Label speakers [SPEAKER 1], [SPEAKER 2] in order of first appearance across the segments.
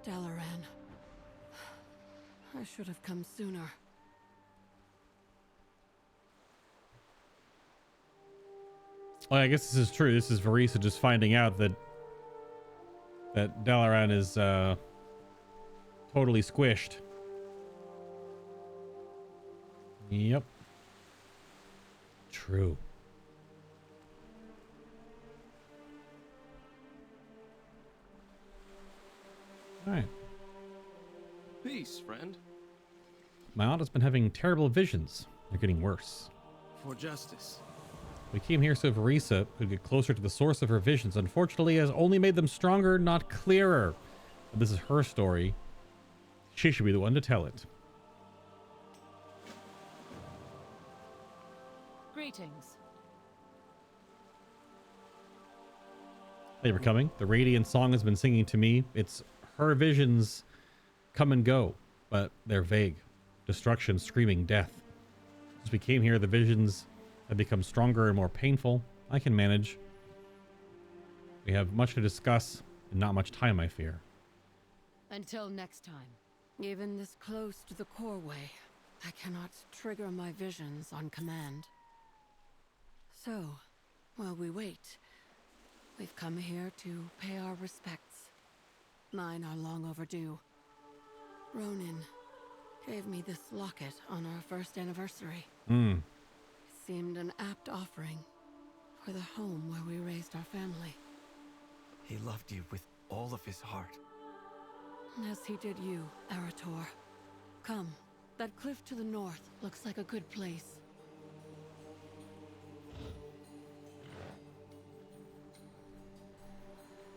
[SPEAKER 1] Dalaran. I should have come sooner.
[SPEAKER 2] Well, I guess this is true. This is Verisa just finding out that Dalaran is totally squished. Yep. True. All right.
[SPEAKER 3] Peace, friend.
[SPEAKER 2] My aunt has been having terrible visions. They're getting worse.
[SPEAKER 3] For justice.
[SPEAKER 2] We came here so Verisa could get closer to the source of her visions. Unfortunately, it has only made them stronger, not clearer. But this is her story. She should be the one to tell it.
[SPEAKER 4] Greetings.
[SPEAKER 2] Thank you for coming. The radiant song has been singing to me. It's her visions come and go, but they're vague. Destruction, screaming, death. As we came here, the visions have become stronger and more painful. I can manage. We have much to discuss and not much time, I fear.
[SPEAKER 1] Until next time. Even this close to the coreway, I cannot trigger my visions on command. So, while we wait, we've come here to pay our respects. Mine are long overdue. Ronin gave me this locket on our first anniversary. Seemed an apt offering for the home where we raised our family.
[SPEAKER 3] He loved you with all of his heart.
[SPEAKER 1] As he did you, Arator. Come, that cliff to the north looks like a good place.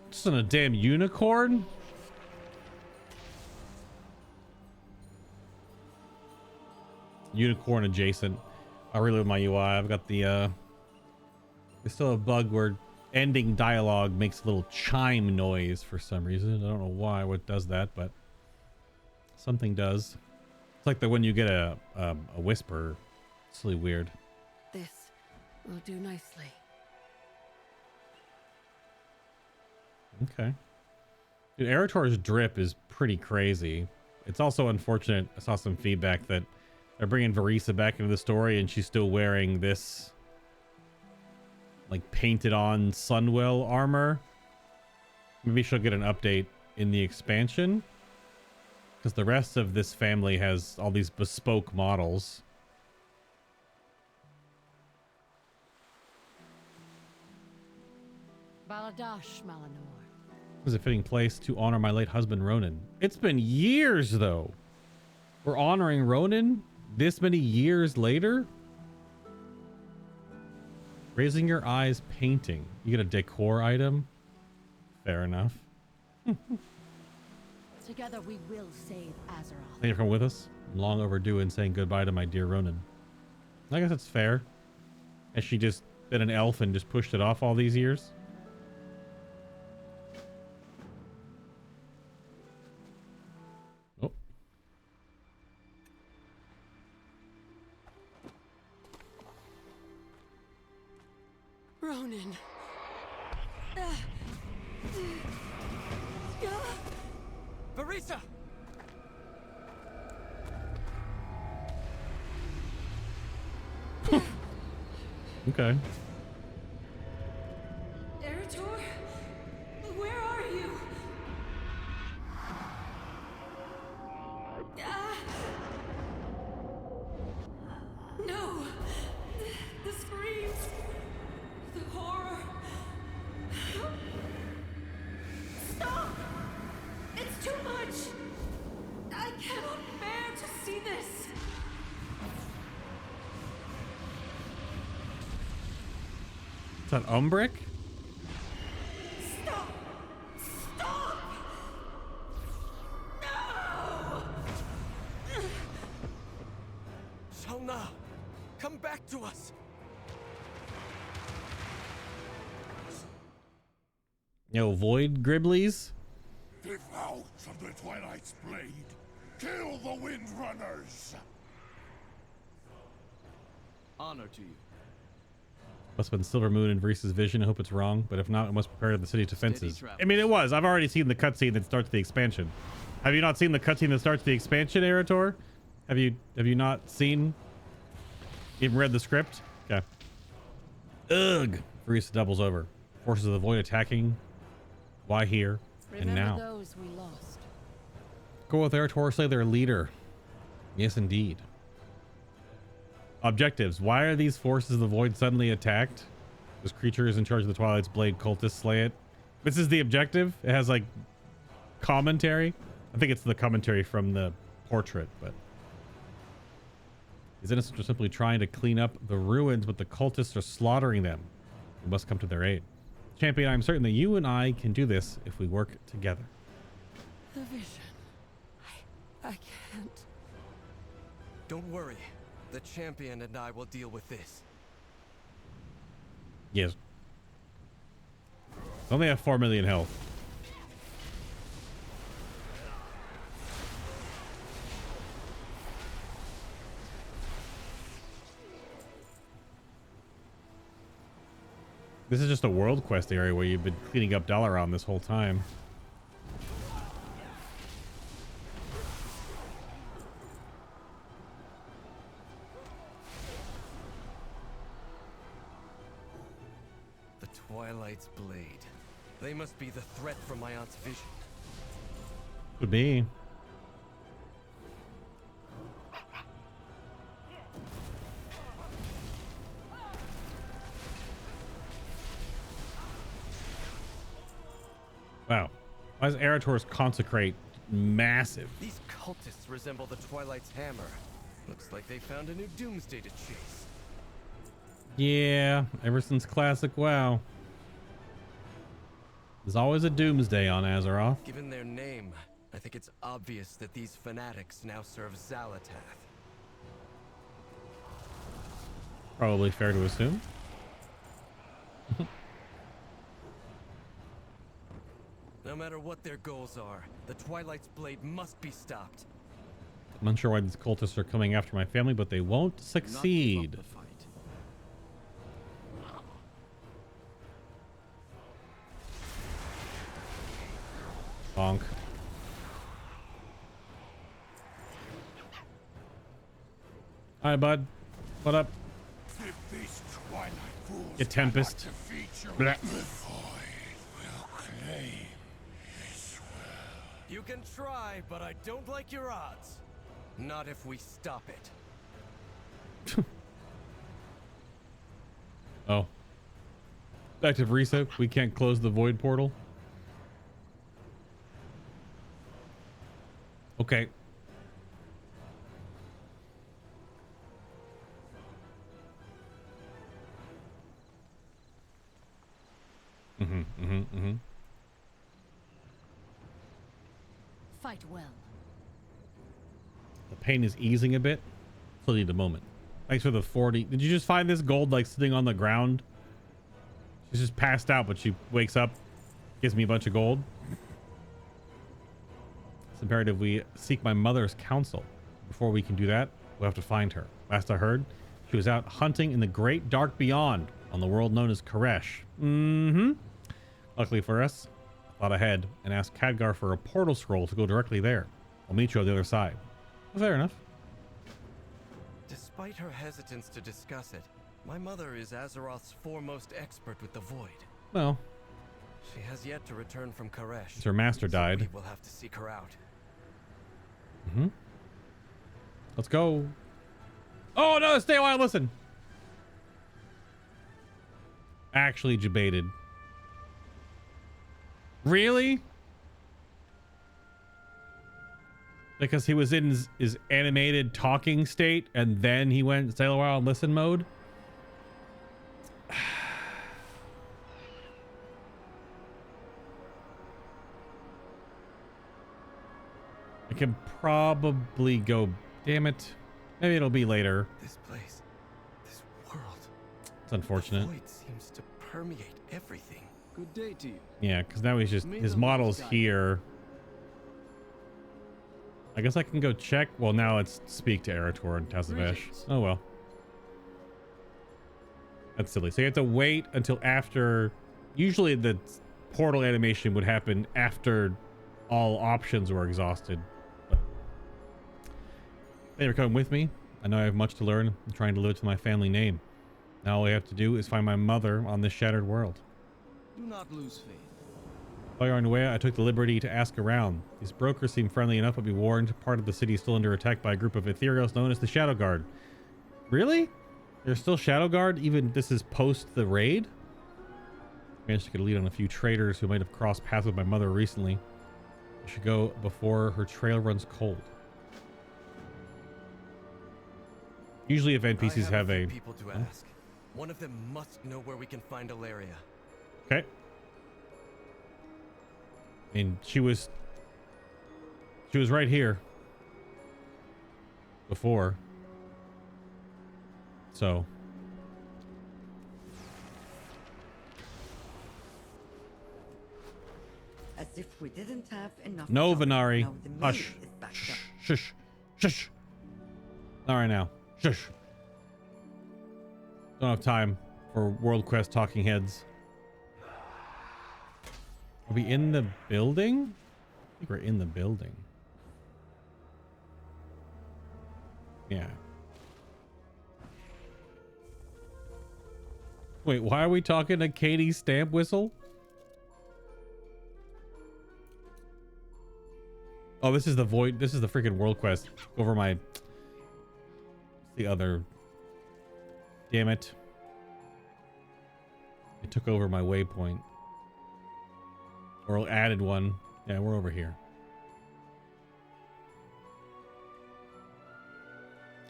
[SPEAKER 2] Just on a damn unicorn? Unicorn adjacent. I reload my UI. I've got the we still have a bug where ending dialogue makes a little chime noise for some reason. I don't know why what does that, but something does. It's like the when you get a whisper. It's really weird.
[SPEAKER 1] This will do nicely.
[SPEAKER 2] Okay. Dude, Arator's drip is pretty crazy. It's also unfortunate. I saw some feedback that they're bringing Verisa back into the story and she's still wearing this like painted on Sunwell armor. Maybe she'll get an update in the expansion because the rest of this family has all these bespoke models.
[SPEAKER 4] Baladash Malanor.
[SPEAKER 2] It was a fitting place to honor my late husband Ronan. It's been years though. We're honoring Ronan this many years later. Raising your eyes painting. You get a decor item. Fair enough.
[SPEAKER 4] Together we will save Azeroth.
[SPEAKER 2] Thank you for coming with us. I'm long overdue in saying goodbye to my dear Ronan. I guess it's fair. Has she just been an elf and just pushed it off all these years? Oh.
[SPEAKER 1] Ronin.
[SPEAKER 3] Verisa!
[SPEAKER 2] Okay.
[SPEAKER 1] Arator? Where are you? No! The screams! The horror! Stop! It's too much! I cannot bear to see this!
[SPEAKER 2] Is that Umbric?
[SPEAKER 1] Stop! Stop! No!
[SPEAKER 3] Shalna, come back to us.
[SPEAKER 2] Yo, Void Griblies?
[SPEAKER 5] Devout of the Twilight's blade, kill the Windrunners!
[SPEAKER 3] Honor to you.
[SPEAKER 2] Must have been Silver Moon in Vreese's vision. I hope it's wrong, but if not, I must prepare the city's defenses.
[SPEAKER 3] travel.
[SPEAKER 2] I mean, it was. I've already seen the cutscene that starts the expansion. Have you not seen the cutscene that starts the expansion, Erator? Have you not seen? Even read the script? Okay. Ugh. Vreese doubles over. Forces of the void attacking. Why here and
[SPEAKER 4] Remember
[SPEAKER 2] now?
[SPEAKER 4] those we lost.
[SPEAKER 2] Go with Erator, slay their leader. Yes, indeed. Objectives. Why are these forces of the void suddenly attacked? This creature is in charge of the Twilight's Blade cultists. Slay it. This is the objective. It has like commentary. I think it's the commentary from the portrait, but these innocents are simply trying to clean up the ruins, but the cultists are slaughtering them. We must come to their aid. Champion, I'm certain that you and I can do this if we work together.
[SPEAKER 1] The vision. I can't.
[SPEAKER 3] Don't worry. The champion and I will deal with this.
[SPEAKER 2] Yes. Only have 4 million health. This is just a world quest area where you've been cleaning up Dalaran this whole time.
[SPEAKER 3] The Twilight's Blade. They must be the threat from my aunt's vision.
[SPEAKER 2] Could be. Wow. Why is Erator's Consecrate massive?
[SPEAKER 3] These cultists resemble the Twilight's hammer. Looks like they found a new doomsday to chase.
[SPEAKER 2] Yeah, ever since classic WoW. There's always a doomsday on Azeroth.
[SPEAKER 3] Given their name, I think it's obvious that these fanatics now serve Xalatath.
[SPEAKER 2] Probably fair to assume.
[SPEAKER 3] No matter what their goals are, the Twilight's Blade must be stopped.
[SPEAKER 2] I'm unsure why these cultists are coming after my family, but they won't succeed. Bonk. Hi, bud. What up?
[SPEAKER 5] If these Twilight fools
[SPEAKER 2] You Tempest.
[SPEAKER 5] cannot defeat you,
[SPEAKER 2] Blah.
[SPEAKER 5] the void will claim his will.
[SPEAKER 3] You can try, but I don't like your odds. Not if we stop it.
[SPEAKER 2] Oh. Active reset. We can't close the void portal. Okay.
[SPEAKER 4] Fight well.
[SPEAKER 2] The pain is easing a bit. Still need a moment. Thanks for the 40. Did you just find this gold like sitting on the ground? She's just passed out, but she wakes up, gives me a bunch of gold. It's imperative we seek my mother's counsel. Before we can do that, we'll have to find her. Last I heard, she was out hunting in the great dark beyond on the world known as Koresh. Luckily for us, I thought ahead and asked Khadgar for a portal scroll to go directly there. I'll meet you on the other side. Well, fair enough.
[SPEAKER 3] Despite her hesitance to discuss it, my mother is Azeroth's foremost expert with the Void.
[SPEAKER 2] Well,
[SPEAKER 3] She has yet to return from Koresh.
[SPEAKER 2] her master
[SPEAKER 3] so
[SPEAKER 2] died.
[SPEAKER 3] we will have to seek her out.
[SPEAKER 2] Let's go. Oh no, stay a while, listen. Actually debated. Really? Because he was in his animated talking state and then he went stay a while and listen mode? I can probably go. Damn it. Maybe it'll be later.
[SPEAKER 3] This place, this world,
[SPEAKER 2] It's unfortunate.
[SPEAKER 3] the Void seems to permeate everything.
[SPEAKER 6] Good day to you.
[SPEAKER 2] Yeah, because now he's just
[SPEAKER 6] May
[SPEAKER 2] his
[SPEAKER 6] the
[SPEAKER 2] model's
[SPEAKER 6] light guide
[SPEAKER 2] here. I guess I can go check. Well, now let's speak to Erator and Tazavesh.
[SPEAKER 6] Greetings.
[SPEAKER 2] Oh well. That's silly. So you have to wait until after. Usually the portal animation would happen after all options were exhausted. But thank you for coming with me. I know I have much to learn. I'm trying to live to my family name. Now all I have to do is find my mother on this shattered world.
[SPEAKER 3] Do not lose faith.
[SPEAKER 2] While you're on your way, I took the liberty to ask around. These brokers seem friendly enough, but be warned, part of the city is still under attack by a group of ethereals known as the Shadow Guard. Really? There's still Shadow Guard? Even this is post the raid? Managed to get a lead on a few traders who might have crossed paths with my mother recently. I should go before her trail runs cold. Usually if NPCs have a...
[SPEAKER 3] people to ask. One of them must know where we can find Ilaria.
[SPEAKER 2] Okay. I mean, she was right here before. So
[SPEAKER 6] As if we didn't have enough.
[SPEAKER 2] no,
[SPEAKER 6] trouble.
[SPEAKER 2] Venari.
[SPEAKER 6] Now the mail
[SPEAKER 2] Hush.
[SPEAKER 6] is backed
[SPEAKER 2] Shh.
[SPEAKER 6] up.
[SPEAKER 2] Shush. Shush. All right now. Shush. Don't have time for World Quest talking heads. Are we in the building? I think we're in the building. Yeah. Wait, why are we talking to Katie's stamp whistle? Oh, this is the void. This is the freaking World Quest. Over my... the other... Damn it. It took over my waypoint. Or added one. Yeah, we're over here.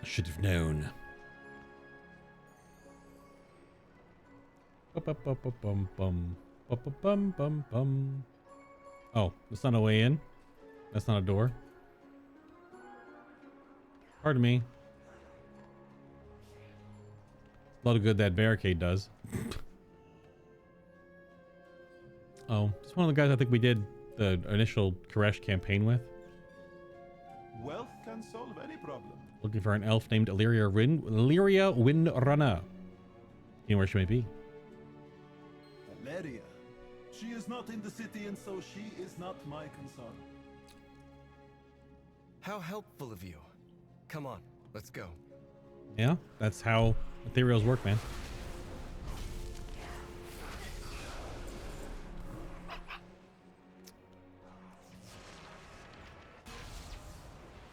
[SPEAKER 2] I should have known. Oh, that's not a way in. That's not a door. Pardon me. A lot of good that barricade does. Oh, it's one of the guys I think we did the initial Koresh campaign with.
[SPEAKER 7] Wealth can solve any problem.
[SPEAKER 2] Looking for an elf named Illyria Windrunner. You know where she may be.
[SPEAKER 7] Valeria. She is not in the city, and so she is not my concern.
[SPEAKER 3] How helpful of you. Come on, let's go.
[SPEAKER 2] Yeah, that's how ethereals work, man.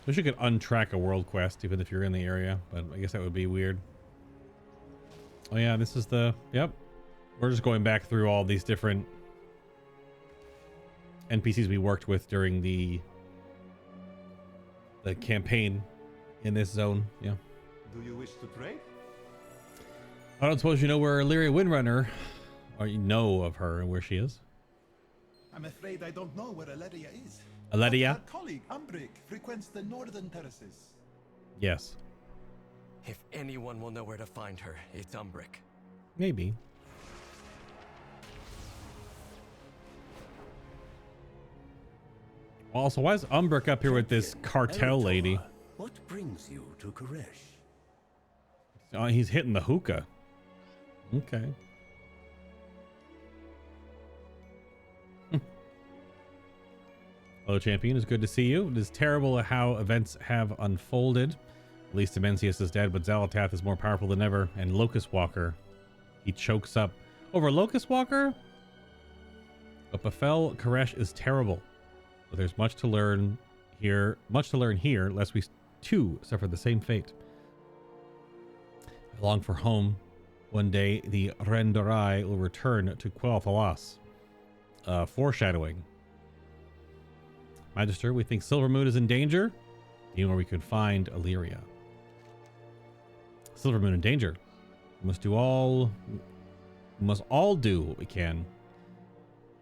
[SPEAKER 2] Wish you could untrack a world quest even if you're in the area, but I guess that would be weird. Oh yeah, this is the... Yep. We're just going back through all these different NPCs we worked with during the campaign in this zone. Yeah.
[SPEAKER 7] Do you wish to trade?
[SPEAKER 2] I don't suppose you know where Illyria Windrunner, or you know of her and where she is?
[SPEAKER 7] I'm afraid I don't know where Valeria is.
[SPEAKER 2] Illyria?
[SPEAKER 7] But our colleague, Umbric, frequents the northern terraces.
[SPEAKER 2] Yes.
[SPEAKER 3] If anyone will know where to find her, it's Umbric.
[SPEAKER 2] Maybe. Also, why is Umbric up here with this cartel lady?
[SPEAKER 8] What brings you to Koresh?
[SPEAKER 2] Oh, he's hitting the hookah. Okay. Hello, champion. It's good to see you. It is terrible how events have unfolded. At least Mencius is dead, but Xalatath is more powerful than ever. And Locust Walker, he chokes up. Over Locust Walker? But befell Koresh is terrible. But there's much to learn here. Lest we too suffer the same fate. I long for home. One day the Rendorai will return to Quel'Thalas. Foreshadowing. Magister, we think Silvermoon is in danger. Do you know where we could find Illyria? Silvermoon in danger. We must all do what we can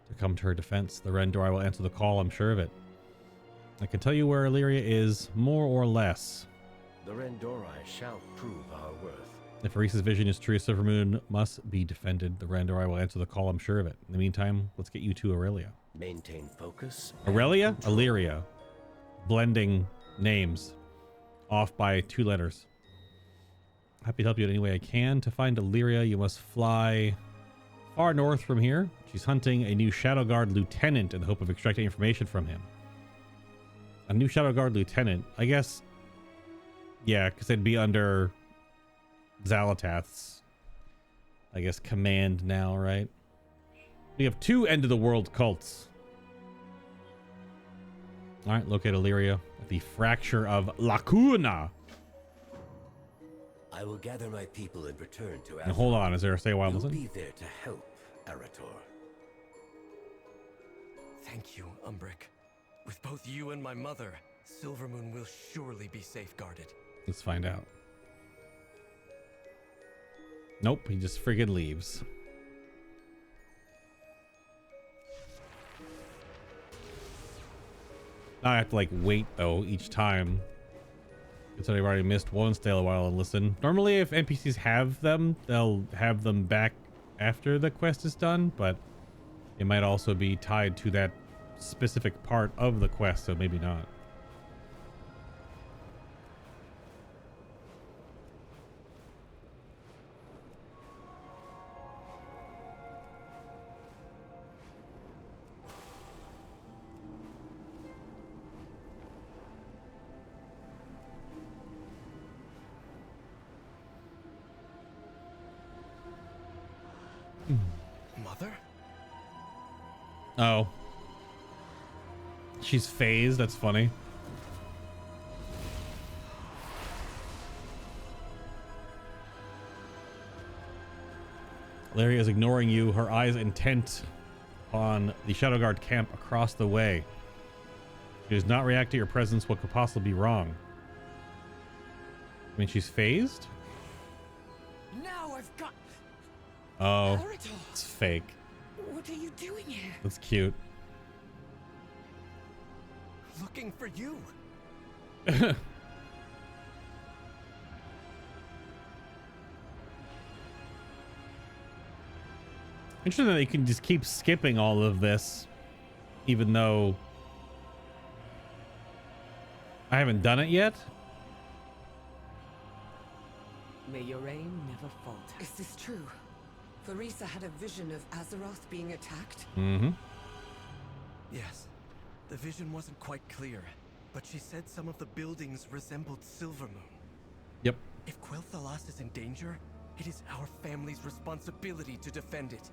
[SPEAKER 2] to come to her defense. The Rendorai will answer the call, I'm sure of it. I can tell you where Illyria is, more or less.
[SPEAKER 8] The Rendorai shall prove our worth.
[SPEAKER 2] If Arisa's vision is true, Silvermoon must be defended. The Rendorai will answer the call, I'm sure of it. In the meantime, let's get you to Aurelia.
[SPEAKER 8] Maintain focus.
[SPEAKER 2] Aurelia? Illyria. Blending names. Off by 2 letters. Happy to help you in any way I can. To find Illyria, you must fly far north from here. She's hunting a new Shadow Guard lieutenant in the hope of extracting information from him. A new Shadow Guard lieutenant. I guess, yeah, because they'd be under Xalatath's, I guess, command now, right? We have 2 end of the world cults. All right, locate Illyria at the fracture of Lacuna.
[SPEAKER 8] I will gather my people and return to
[SPEAKER 2] And hold on, is there a say while I'm
[SPEAKER 8] You'll
[SPEAKER 2] listening?
[SPEAKER 8] be there to help, Arator.
[SPEAKER 3] Thank you, Umbric. With both you and my mother, Silvermoon will surely be safeguarded.
[SPEAKER 2] Let's find out. Nope, he just friggin' leaves. Now I have to like wait though each time. So I've already missed one, stay a while and listen. Normally if NPCs have them, they'll have them back after the quest is done, but it might also be tied to that specific part of the quest, so maybe not.
[SPEAKER 3] Mother?
[SPEAKER 2] Oh. She's phased, that's funny. Larry is ignoring you, her eyes intent on the Shadow Guard camp across the way. She does not react to your presence. What could possibly be wrong? I mean, she's phased?
[SPEAKER 6] Now I've got...
[SPEAKER 2] Oh,
[SPEAKER 6] Arator,
[SPEAKER 2] it's fake.
[SPEAKER 6] what are you doing here?
[SPEAKER 2] That's cute.
[SPEAKER 3] Looking for you.
[SPEAKER 2] Interesting that you can just keep skipping all of this, even though I haven't done it yet.
[SPEAKER 6] May your aim never falter. Is this true? Verisa had a vision of Azeroth being attacked?
[SPEAKER 2] Mm-hmm.
[SPEAKER 3] Yes. The vision wasn't quite clear, but she said some of the buildings resembled Silvermoon.
[SPEAKER 2] Yep.
[SPEAKER 3] If Quel'Thalas is in danger, it is our family's responsibility to defend it.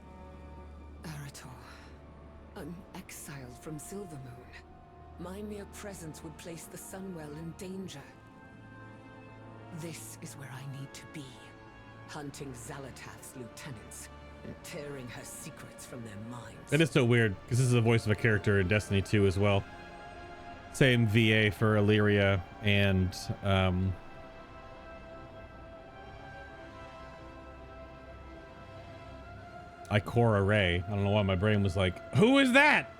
[SPEAKER 6] Arator, I'm exiled from Silvermoon. My mere presence would place the Sunwell in danger. This is where I need to be. Hunting Xalatath's lieutenants and tearing her secrets from their minds.
[SPEAKER 2] That is so weird, because this is the voice of a character in Destiny 2 as well. Same VA for Illyria and Ikora Ray. I don't know why my brain was like, who is that?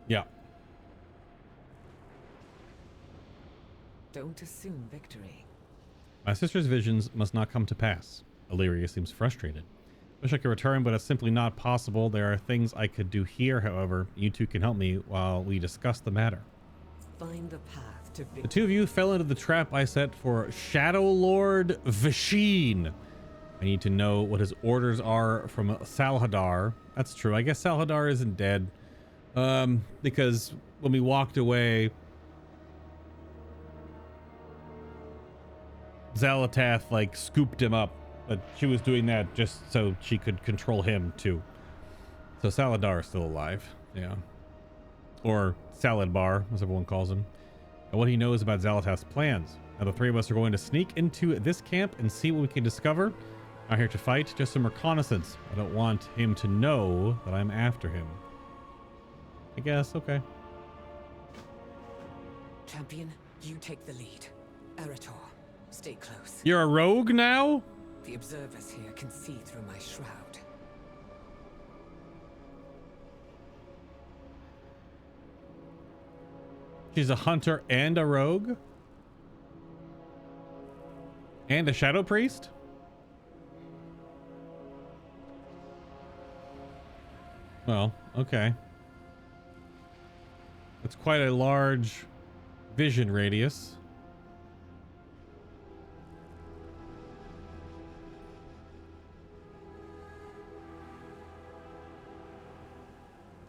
[SPEAKER 2] Yeah.
[SPEAKER 6] Don't assume victory.
[SPEAKER 2] My sister's visions must not come to pass. Illyria seems frustrated. Wish I could return, but it's simply not possible. There are things I could do here, however. You two can help me while we discuss the matter.
[SPEAKER 6] Find the path to
[SPEAKER 2] The
[SPEAKER 6] victory.
[SPEAKER 2] two of you fell into the trap I set for Shadow Lord Vasheen. I need to know what his orders are from Salhadar. That's true. I guess Salhadar isn't dead. Because when we walked away, Xalatath like scooped him up, but she was doing that just so she could control him too. So Salhadar is still alive. Yeah. Or Salad Bar, as everyone calls him. And what he knows about Xalatath's plans. Now the three of us are going to sneak into this camp and see what we can discover. Not here to fight, just some reconnaissance. I don't want him to know that I'm after him. I guess, okay.
[SPEAKER 6] Champion, you take the lead. Arator, stay close.
[SPEAKER 2] You're a rogue now?
[SPEAKER 6] The observers here can see through my shroud.
[SPEAKER 2] She's a hunter and a rogue? And a shadow priest? Well, okay. It's quite a large vision radius.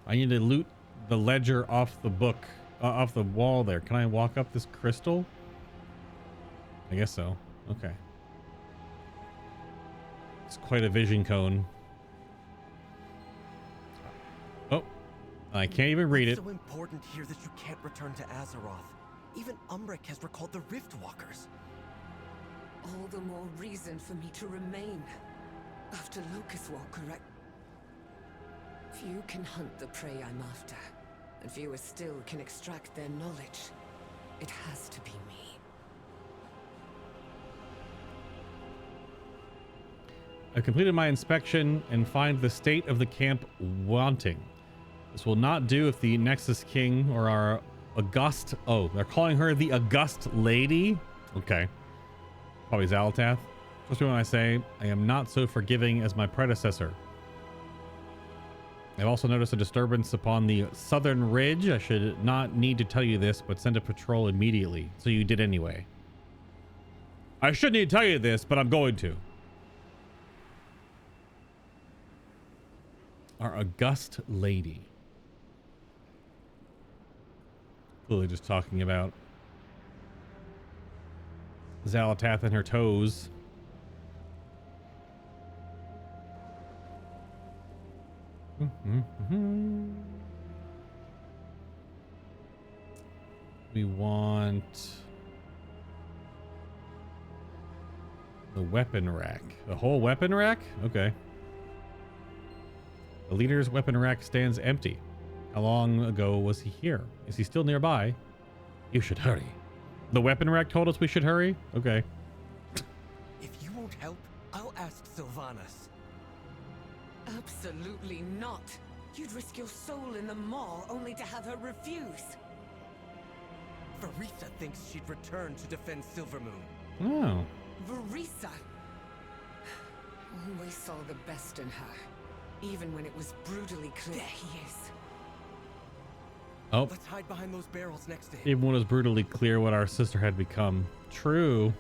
[SPEAKER 2] I need to loot the ledger off the book, off the wall there. Can I walk up this crystal? I guess so. Okay. It's quite a vision cone. Oh, I can't even read it.
[SPEAKER 3] It's so important here that you can't return to Azeroth. Even Umbric has recalled the Rift Walkers.
[SPEAKER 6] All the more reason for me to remain. After Locust Walker, few can hunt the prey I'm after, and fewer still can extract their knowledge. It has to be me.
[SPEAKER 2] I completed my inspection and find the state of the camp wanting. This will not do if the Nexus King or our August... Oh, they're calling her the August Lady? Okay. Probably Zalatath. Especially when I say, I am not so forgiving as my predecessor. I've also noticed a disturbance upon the southern ridge. I should not need to tell you this, but send a patrol immediately. So you did anyway. I shouldn't need to tell you this, but I'm going to. Our August Lady. Clearly just talking about Zalatath and her toes. We want the weapon rack. The whole weapon rack? Okay. The leader's weapon rack stands empty. How long ago was he here? Is he still nearby? You should hurry. The weapon rack told us we should hurry? Okay.
[SPEAKER 3] If you won't help, I'll ask Sylvanas.
[SPEAKER 6] Absolutely not. You'd risk your soul in the maw only to have her refuse.
[SPEAKER 3] Verisa thinks she'd return to defend Silvermoon.
[SPEAKER 2] Oh.
[SPEAKER 6] Verisa! Always saw the best in her. Even when it was brutally clear. There he is.
[SPEAKER 2] Oh.
[SPEAKER 3] Let's hide behind those barrels next to him.
[SPEAKER 2] Even when it was brutally clear what our sister had become. True.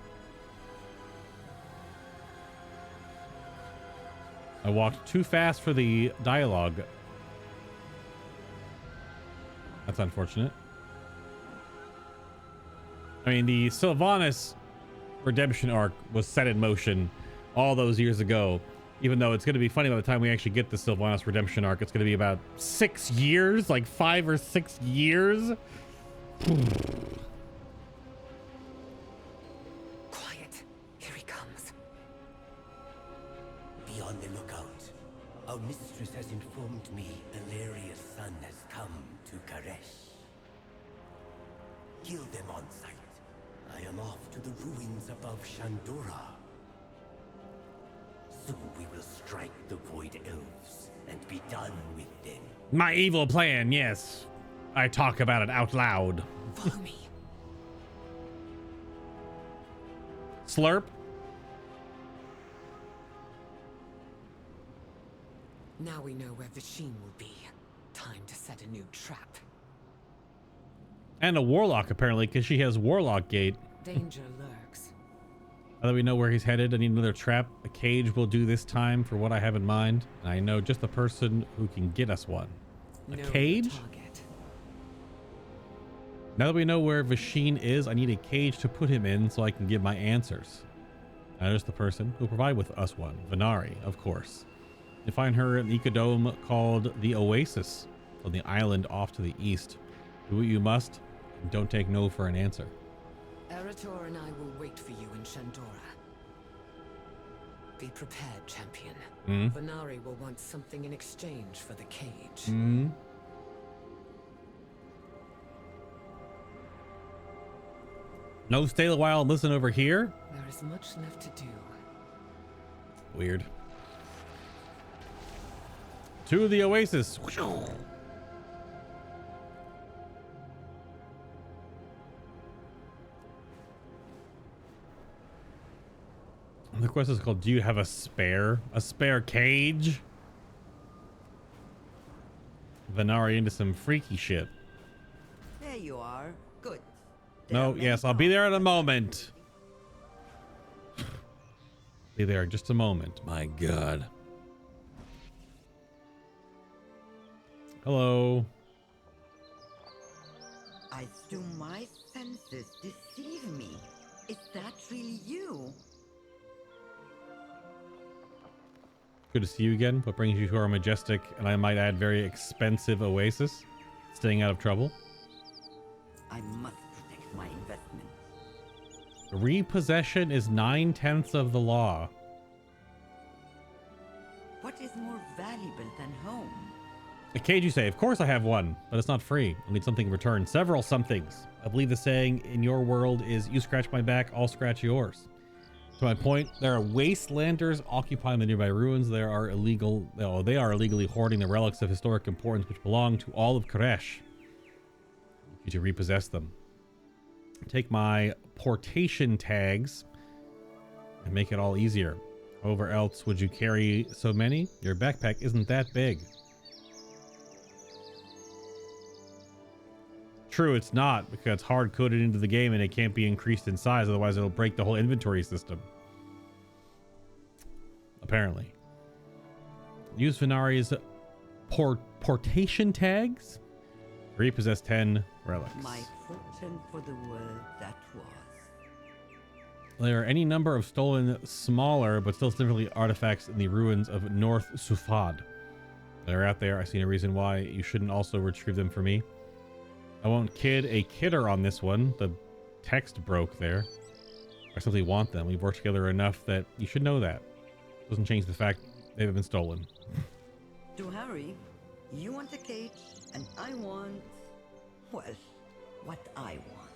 [SPEAKER 2] I walked too fast for the dialogue. That's unfortunate. I mean, the Sylvanas redemption arc was set in motion all those years ago. Even though it's going to be funny by the time we actually get the Sylvanas redemption arc, it's going to be about 6 years, like 5 or 6 years.
[SPEAKER 6] Quiet. Here he comes.
[SPEAKER 8] Be on the lookout. Our mistress has informed me Illyria's son has come to Karesh. Kill them on sight. I am off to the ruins above Shandora. Soon we will strike the Void Elves and be done with them.
[SPEAKER 2] My evil plan, yes. I talk about it out loud.
[SPEAKER 6] Follow me.
[SPEAKER 2] Slurp.
[SPEAKER 6] Now we know where Vasheen will be. Time to set a new trap.
[SPEAKER 2] And a warlock, apparently, because she has warlock gate.
[SPEAKER 6] Danger lurks.
[SPEAKER 2] Now that we know where he's headed, I need another trap. A cage will do this time for what I have in mind. And I know just the person who can get us one. A cage?
[SPEAKER 6] Target.
[SPEAKER 2] Now that we know where Vasheen is, I need a cage to put him in so I can give my answers. Now there's the person who will provide with us one. Venari, of course. You find her in the ecodome called the Oasis on the island off to the east. Do what you must, and don't take no for an answer.
[SPEAKER 6] Erator and I will wait for you in Shandora. Be prepared, champion. Venari will want something in exchange for the cage.
[SPEAKER 2] No stay a while and listen over here?
[SPEAKER 6] There is much left to do.
[SPEAKER 2] Weird. To the Oasis. The quest is called, do you have a spare cage? Venari into some freaky shit.
[SPEAKER 9] you are. Good.
[SPEAKER 2] No, yes, I'll be there in a moment. Be there in just a moment. My God. Hello.
[SPEAKER 9] Do my senses deceive me? Is that really you?
[SPEAKER 2] Good to see you again. What brings you to our majestic, and I might add very expensive oasis? Staying out of trouble?
[SPEAKER 9] I must protect my investment.
[SPEAKER 2] Repossession is 9/10 of the law.
[SPEAKER 9] What is more valuable than home?
[SPEAKER 2] A cage, you say? Of course I have one, but it's not free. I need something in return. Several somethings. I believe the saying in your world is, you scratch my back, I'll scratch yours. To my point, there are wastelanders occupying the nearby ruins. They are illegally hoarding the relics of historic importance which belong to all of Koresh. You to repossess them. Take my portation tags and make it all easier. However else would you carry so many? Your backpack isn't that big. True, it's not, because it's hard coded into the game and it can't be increased in size, otherwise it'll break the whole inventory system. Apparently. Use Venari's portation tags. Repossess 10 relics.
[SPEAKER 9] My fortune for the world that was.
[SPEAKER 2] There are any number of stolen, smaller, but still significantly artifacts in the ruins of North Sufad. They're out there. I see no reason why you shouldn't also retrieve them for me. I won't kid a kidder on this one. The text broke there. I simply want them. We've worked together enough that you should know that. Doesn't change the fact they've been stolen.
[SPEAKER 9] To hurry, you want a cage, and I want, well, what I want.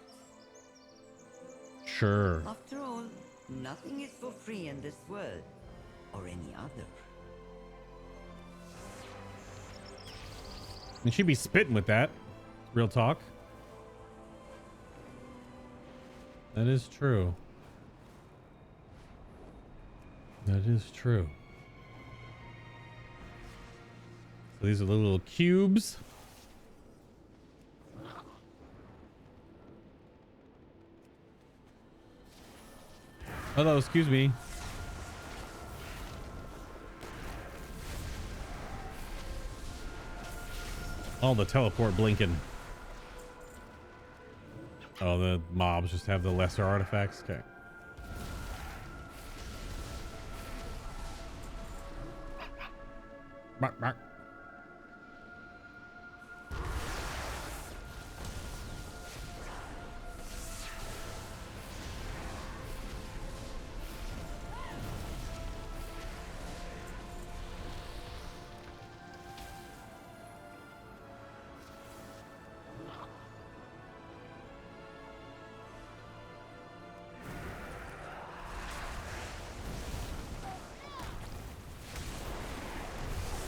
[SPEAKER 2] Sure.
[SPEAKER 9] After all, nothing is for free in this world, or any other.
[SPEAKER 2] And she'd be spitting with that. Real talk. That is true. That is true. So these are the little cubes. Hello, excuse me. Oh, the teleport blinking. Oh, the mobs just have the lesser artifacts. Okay. Bark, bark.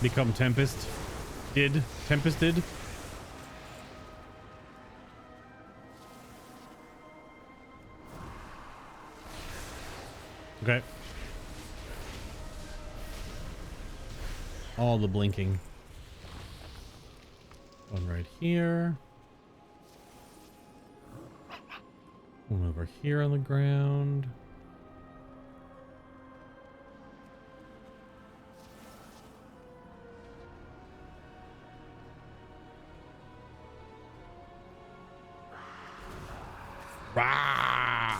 [SPEAKER 2] Become Tempest. Tempest did. Okay. All the blinking. One right here. One over here on the ground. Rah!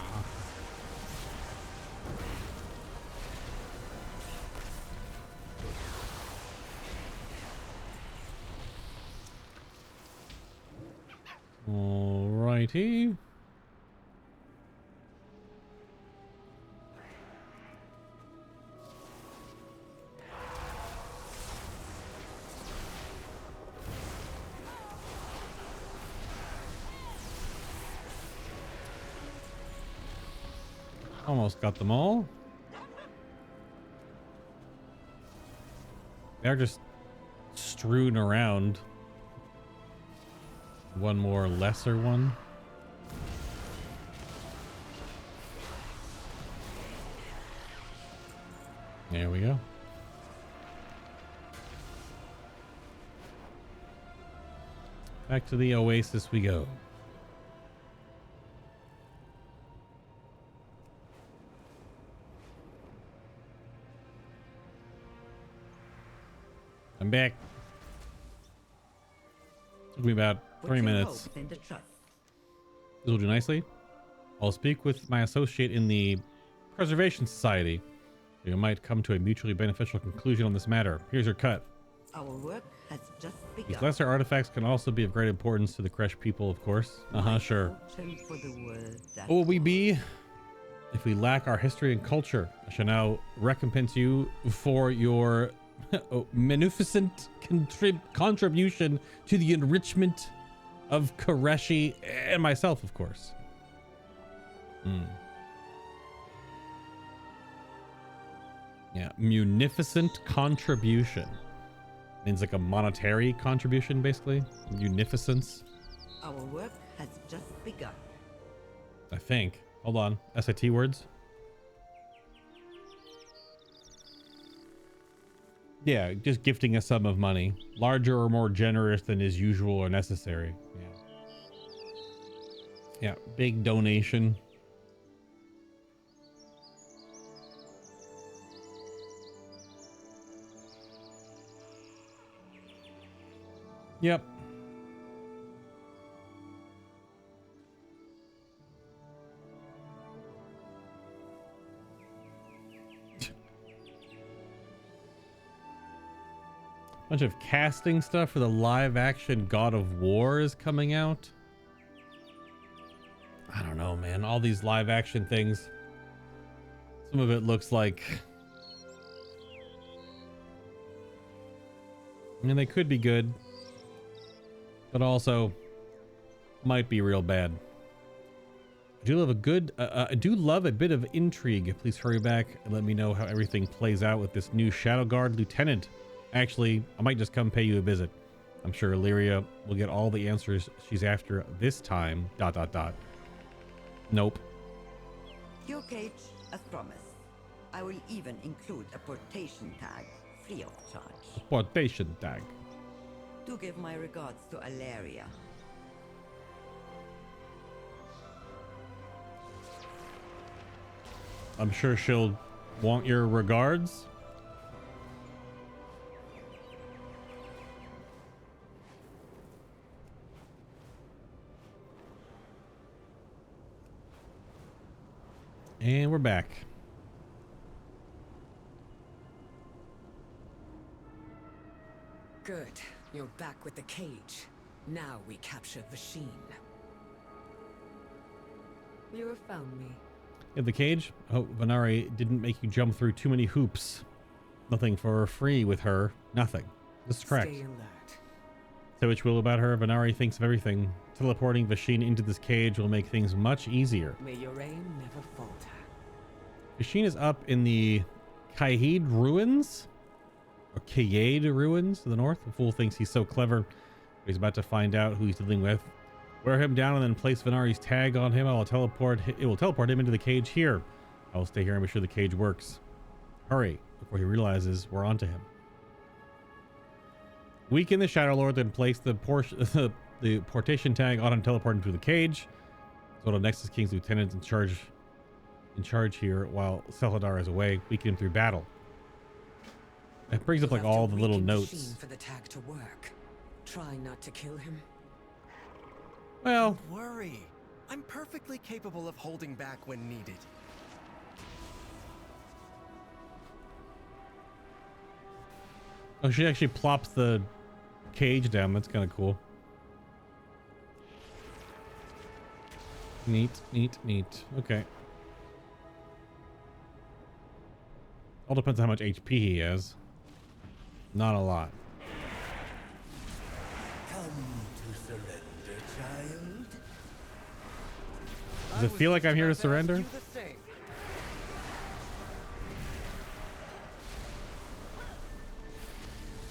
[SPEAKER 2] Alrighty. Almost got them all. They're just strewn around. One more lesser one. There we go. Back to the oasis we go. back. Took me about 3 minutes.
[SPEAKER 9] In the trust.
[SPEAKER 2] This will do nicely. I'll speak with my associate in the Preservation Society. You might come to a mutually beneficial conclusion on this matter. Here's your cut.
[SPEAKER 9] Our work has just
[SPEAKER 2] These
[SPEAKER 9] begun.
[SPEAKER 2] lesser artifacts can also be of great importance to the Kresh people, of course. Sure.
[SPEAKER 9] Fortune for the world that
[SPEAKER 2] What will we be if we lack our history and culture? I shall now recompense you for your magnificent contribution to the enrichment of Koreshi and myself, of course. Yeah, munificent contribution. Means like a monetary contribution, basically. Munificence.
[SPEAKER 9] our work has just begun.
[SPEAKER 2] I think. Hold on. SAT words. Yeah, just gifting a sum of money. Larger or more generous than is usual or necessary. Yeah, big donation. Yep. Bunch of casting stuff for the live action God of War is coming out. I don't know, man. All these live action things. Some of it looks like, I mean, they could be good, but also might be real bad. I do love a bit of intrigue. Please hurry back and let me know how everything plays out with this new Shadow Guard lieutenant. Actually, I might just come pay you a visit. I'm sure Illyria will get all the answers she's after this time. ... Nope.
[SPEAKER 9] Your cage, as promised. I will even include a portation tag, free of charge.
[SPEAKER 2] Portation tag.
[SPEAKER 9] Do give my regards to Alleria.
[SPEAKER 2] I'm sure she'll want your regards. And we're back.
[SPEAKER 6] Good. You're back with the cage. Now we capture Vasheen. You have found me.
[SPEAKER 2] In the cage? I hope Venari didn't make you jump through too many hoops. Nothing for free with her. Nothing. This is correct.
[SPEAKER 6] Stay alert.
[SPEAKER 2] Say what you will about her, Venari thinks of everything. Teleporting Vasheen into this cage will make things much easier.
[SPEAKER 6] May your aim never falter.
[SPEAKER 2] Vasheen is up in the Kaid ruins? Or Kaid ruins to the north. The fool thinks he's so clever. He's about to find out who he's dealing with. Wear him down and then place Venari's tag on him. It will teleport him into the cage here. I will stay here and make sure the cage works. Hurry, before he realizes we're onto him. Weaken the Shadow Lord, then place the portation tag on and teleport him to the cage. So the Nexus King's lieutenant in charge here while Selhadar is away. Weaken him through battle. It brings up like all the little notes.
[SPEAKER 6] For the tag to work. Try not to kill him.
[SPEAKER 2] Well,
[SPEAKER 3] Don't worry. I'm perfectly capable of holding back when needed.
[SPEAKER 2] oh, she actually plops the cage down. That's kind of cool. Neat, neat, neat. Okay. All depends on how much HP he has. Not a lot.
[SPEAKER 8] Come to surrender, child.
[SPEAKER 2] Does it feel like I'm here to surrender?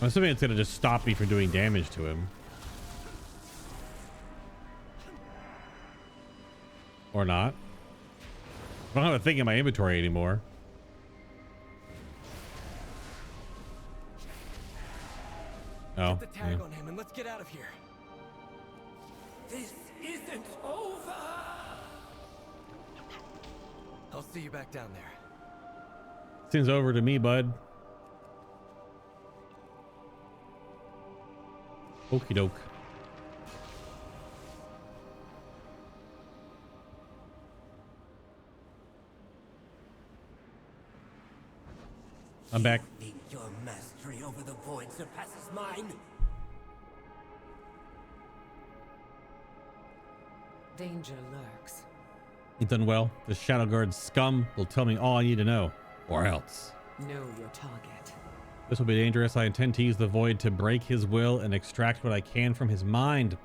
[SPEAKER 2] I'm assuming it's gonna just stop me from doing damage to him. Or not. I don't have a thing in my inventory anymore. Oh,
[SPEAKER 3] Get the tag
[SPEAKER 2] yeah.
[SPEAKER 3] on him and let's get out of here.
[SPEAKER 8] This isn't over.
[SPEAKER 3] I'll see you back down there.
[SPEAKER 2] Seems over to me, bud. Okie doke. I'm back.
[SPEAKER 8] You think your mastery over the void surpasses mine?
[SPEAKER 6] Danger lurks.
[SPEAKER 2] You've done well. The Shadow Guard scum will tell me all I need to know. Or else.
[SPEAKER 6] Know your target.
[SPEAKER 2] This will be dangerous. I intend to use the void to break his will and extract what I can from his mind.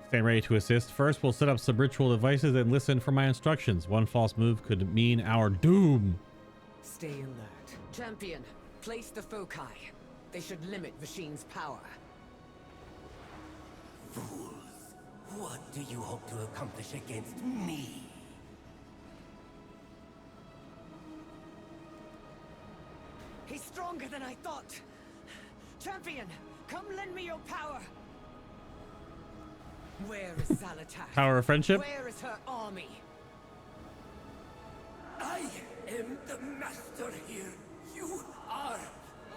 [SPEAKER 2] Stand ready to assist. First, we'll set up some ritual devices and listen for my instructions. One false move could mean our doom.
[SPEAKER 6] Stay alert. Champion, place the foci. They should limit Vasheen's power.
[SPEAKER 8] Fools! What do you hope to accomplish against me?
[SPEAKER 6] He's stronger than I thought. Champion, come lend me your power. Where is Zalatar?
[SPEAKER 2] Power of friendship?
[SPEAKER 6] Where is her army?
[SPEAKER 8] I am the master here. You are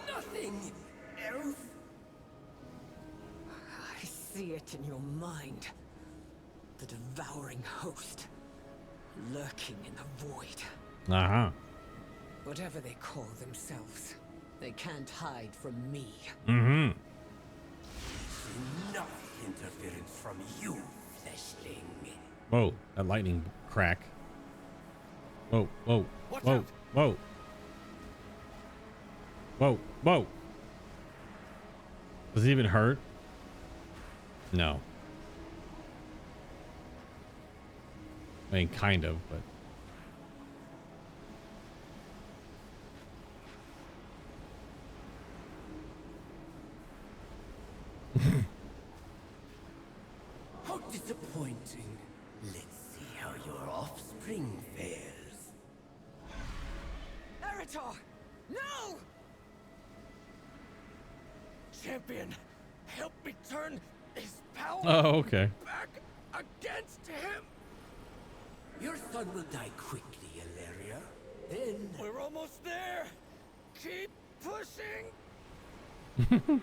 [SPEAKER 8] nothing else.
[SPEAKER 6] I see it in your mind. The devouring host. Lurking in the void.
[SPEAKER 2] Uh-huh.
[SPEAKER 6] Whatever they call themselves, they can't hide from me.
[SPEAKER 2] Mm-hmm.
[SPEAKER 8] Enough interference from you, fleshling.
[SPEAKER 2] Whoa, that lightning crack. Whoa, whoa,
[SPEAKER 3] Watch
[SPEAKER 2] whoa,
[SPEAKER 3] out.
[SPEAKER 2] whoa. Whoa, whoa. Does it even hurt? No. I mean, kind of, but...
[SPEAKER 8] How disappointing. Let's see how your offspring fares.
[SPEAKER 6] Eritor! No!
[SPEAKER 3] Champion, help me turn his power
[SPEAKER 2] Oh, okay.
[SPEAKER 3] back against him.
[SPEAKER 8] Your son will die quickly, Ilaria. Then
[SPEAKER 3] We're almost there. Keep pushing.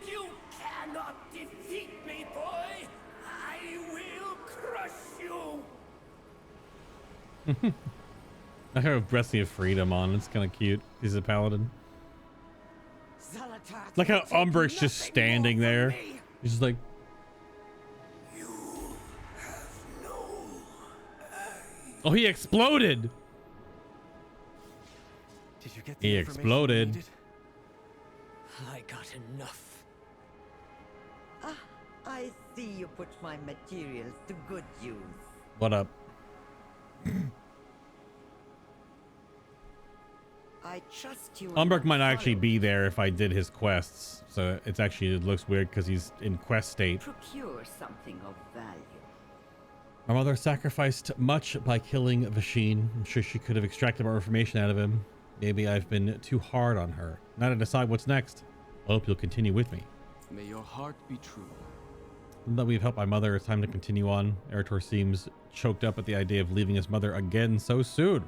[SPEAKER 8] you cannot defeat me, boy. I will crush you.
[SPEAKER 2] I have Blessing of Freedom on. It's kind of cute. He's a paladin.
[SPEAKER 6] Zalatar!
[SPEAKER 2] Like how
[SPEAKER 6] can take
[SPEAKER 2] Umbrich's just
[SPEAKER 6] nothing
[SPEAKER 2] standing
[SPEAKER 6] more from
[SPEAKER 2] there.
[SPEAKER 6] me.
[SPEAKER 2] He's just like,
[SPEAKER 8] You have no.
[SPEAKER 2] oh, he exploded.
[SPEAKER 3] Did you get the
[SPEAKER 2] He
[SPEAKER 3] information you
[SPEAKER 2] exploded.
[SPEAKER 3] needed?
[SPEAKER 6] I got enough.
[SPEAKER 9] Ah, I see you put my materials to good use.
[SPEAKER 2] What up?
[SPEAKER 9] I trust you.
[SPEAKER 2] Umbrich might
[SPEAKER 9] enough.
[SPEAKER 2] actually
[SPEAKER 9] Follow.
[SPEAKER 2] be there if I did his quests. So it's actually, it looks weird because he's in quest state.
[SPEAKER 9] Procure something of value.
[SPEAKER 2] My mother sacrificed much by killing Vasheen. I'm sure she could have extracted more information out of him. Maybe I've been too hard on her. Now to decide what's next. I hope you'll continue with me.
[SPEAKER 3] May your heart be true.
[SPEAKER 2] Now that we've helped my mother, it's time to continue on. Eritor seems choked up at the idea of leaving his mother again so soon.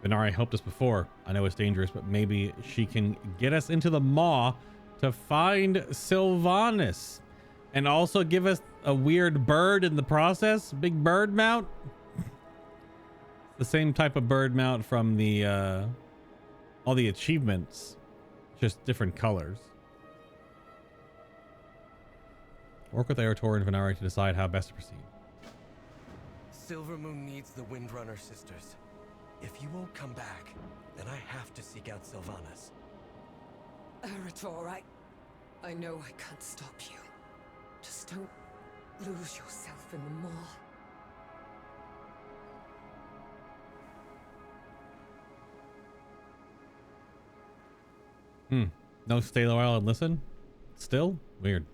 [SPEAKER 2] Venari helped us before. I know it's dangerous, but maybe she can get us into the maw to find Sylvanas. And also give us a weird bird in the process. Big bird mount. The same type of bird mount from the all the achievements. Just different colors. Work with Eritor and Venari to decide how best to proceed.
[SPEAKER 3] Silvermoon needs the Windrunner sisters. If you won't come back, then I have to seek out Sylvanas.
[SPEAKER 6] Eritor, I know I can't stop you. Just don't lose yourself in the maw.
[SPEAKER 2] No, stay a while and listen? Still? Weird.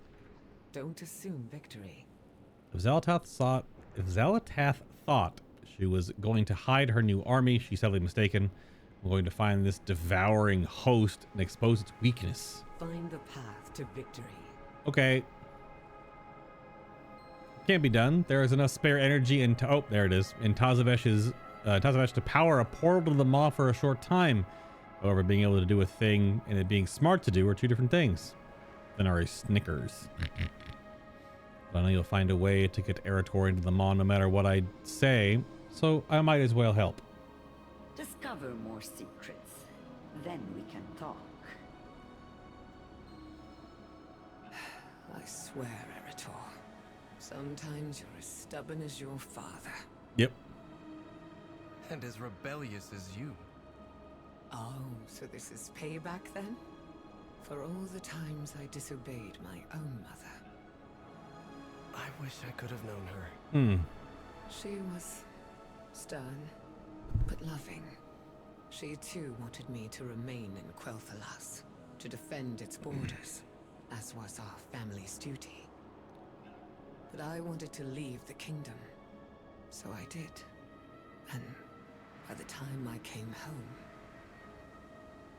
[SPEAKER 6] Don't assume victory.
[SPEAKER 2] If Zalatath thought she was going to hide her new army, she's sadly mistaken. I'm going to find this devouring host and expose its weakness.
[SPEAKER 6] Find the path to victory.
[SPEAKER 2] Okay. Can't be done. There is enough spare energy in oh, there it is. In Tazavesh to power a portal to the maw for a short time. However, being able to do a thing and it being smart to do are two different things. Venari snickers. But I know you'll find a way to get Eretor into the Maw no matter what I say, so I might as well help.
[SPEAKER 9] Discover more secrets. Then we can talk.
[SPEAKER 6] I swear, Eretor. Sometimes you're as stubborn as your father.
[SPEAKER 2] Yep.
[SPEAKER 3] And as rebellious as you.
[SPEAKER 6] Oh, so this is payback then? For all the times I disobeyed my own mother.
[SPEAKER 3] I wish I could have known her.
[SPEAKER 6] She was stern, but loving. She too wanted me to remain in Quel'Thalas, to defend its borders, as was our family's duty. But I wanted to leave the kingdom, so I did. And by the time I came home,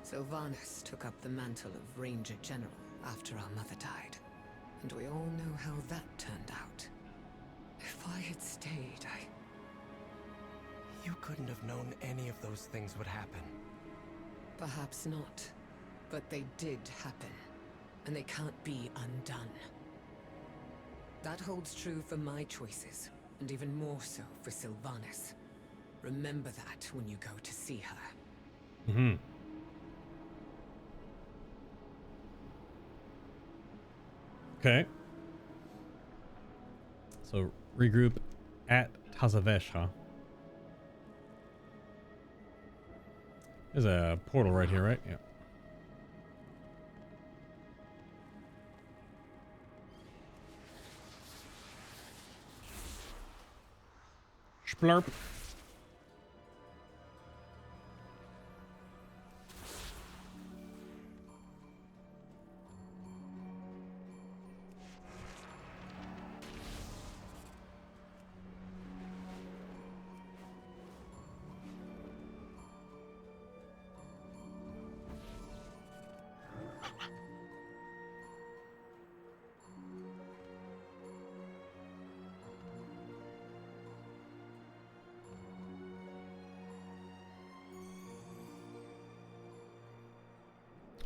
[SPEAKER 6] Sylvanas took up the mantle of Ranger General after our mother died. And we all know how that turned out. If I had stayed,
[SPEAKER 3] You couldn't have known any of those things would happen.
[SPEAKER 6] Perhaps not. But they did happen. And they can't be undone. That holds true for my choices, and even more so for Sylvanas. Remember that when you go to see her.
[SPEAKER 2] Okay. So regroup at Tazavesh, huh? There's a portal right here, right? Yeah. Splurp.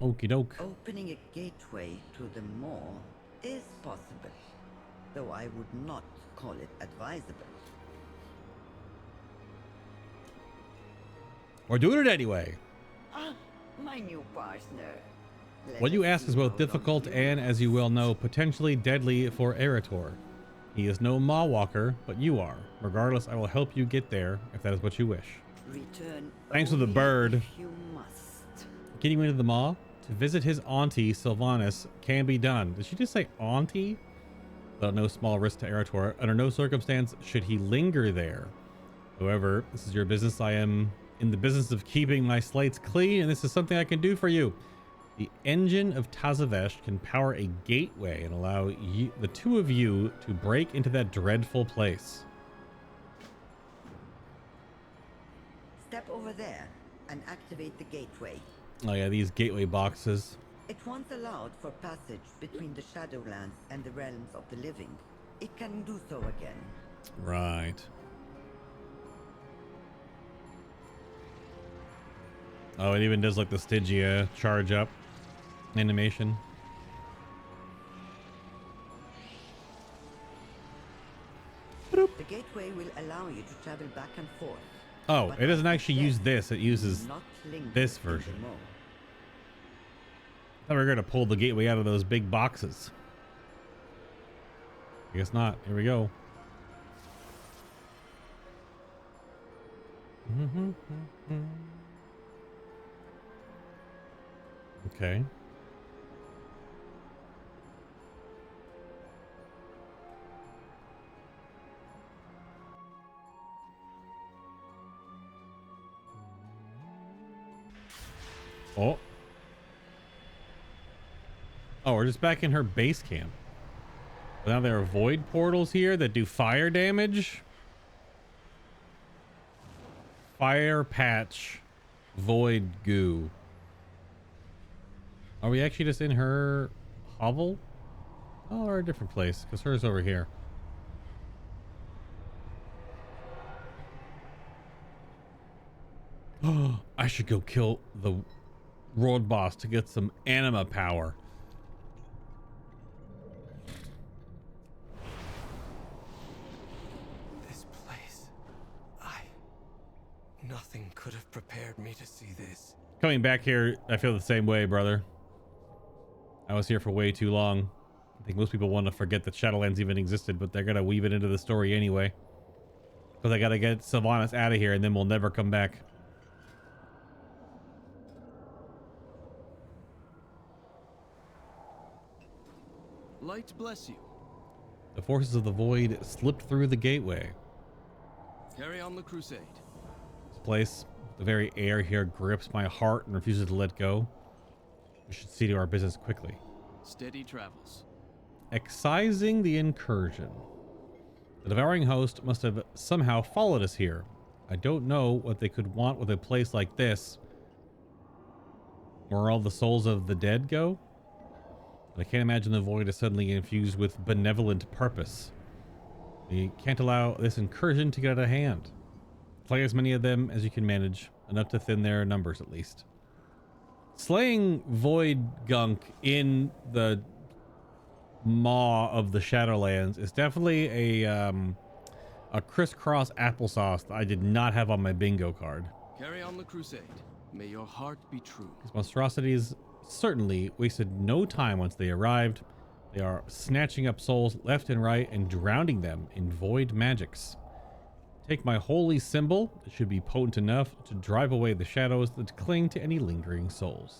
[SPEAKER 2] Okie doke.
[SPEAKER 9] Opening a gateway to the Maw is possible, though I would not call it advisable.
[SPEAKER 2] We're doing it anyway.
[SPEAKER 9] Ah, my new partner.
[SPEAKER 2] What you ask is both difficult and, as you well know, potentially deadly for Eretor. He is no Maw Walker, but you are. Regardless, I will help you get there, if that is what you wish.
[SPEAKER 9] Return.
[SPEAKER 2] Thanks for the bird.
[SPEAKER 9] You must.
[SPEAKER 2] Getting into the Maw to visit his auntie Sylvanas can be done. Did she just say auntie? Without no small risk to Eretor, under no circumstance should he linger there. However, this is your business. I am in the business of keeping my slates clean, and this is something I can do for you. The engine of Tazavesh can power a gateway and allow you, the two of you to break into that dreadful place.
[SPEAKER 9] Step over there and activate the gateway.
[SPEAKER 2] Oh yeah, these gateway boxes.
[SPEAKER 9] It once allowed for passage between the Shadowlands and the realms of the living. It can do so again.
[SPEAKER 2] Right. Oh, it even does like the Stygia charge up animation.
[SPEAKER 9] The gateway will allow you to travel back and forth.
[SPEAKER 2] Oh,
[SPEAKER 9] but
[SPEAKER 2] it doesn't
[SPEAKER 9] after
[SPEAKER 2] actually
[SPEAKER 9] death,
[SPEAKER 2] use this. It uses
[SPEAKER 9] not linger
[SPEAKER 2] this
[SPEAKER 9] in the
[SPEAKER 2] version.
[SPEAKER 9] Maw.
[SPEAKER 2] I thought we were going to pull the gateway out of those big boxes. I guess not. Here we go. Okay. Oh. Oh, we're just back in her base camp. But now there are void portals here that do fire damage. Fire patch. Void goo. Are we actually just in her hovel? Oh, or a different place, because hers over here. Oh, I should go kill the road boss to get some anima power.
[SPEAKER 3] prepared me to see this.
[SPEAKER 2] Coming back here, I feel the same way, brother. I was here for way too long. I think most people want to forget that Shadowlands even existed, but they're gonna weave it into the story anyway. Because I gotta get Sylvanas out of here, and then we'll never come back.
[SPEAKER 3] Light bless you.
[SPEAKER 2] The forces of the void slipped through the gateway.
[SPEAKER 3] Carry on the crusade.
[SPEAKER 2] This place, the very air here grips my heart and refuses to let go. We should see to our business quickly.
[SPEAKER 3] Steady travels.
[SPEAKER 2] Excising the incursion. The devouring host must have somehow followed us here. I don't know what they could want with a place like this, where all the souls of the dead go. But I can't imagine the void is suddenly infused with benevolent purpose. We can't allow this incursion to get out of hand. Slay as many of them as you can manage, enough to thin their numbers at least. Slaying void gunk in the maw of the Shadowlands is definitely a crisscross applesauce that I did not have on my bingo card.
[SPEAKER 3] Carry on the crusade. May your heart be true.
[SPEAKER 2] These monstrosities certainly wasted no time once they arrived. They are snatching up souls left and right and drowning them in void magics. Take my holy symbol. It should be potent enough to drive away the shadows that cling to any lingering souls.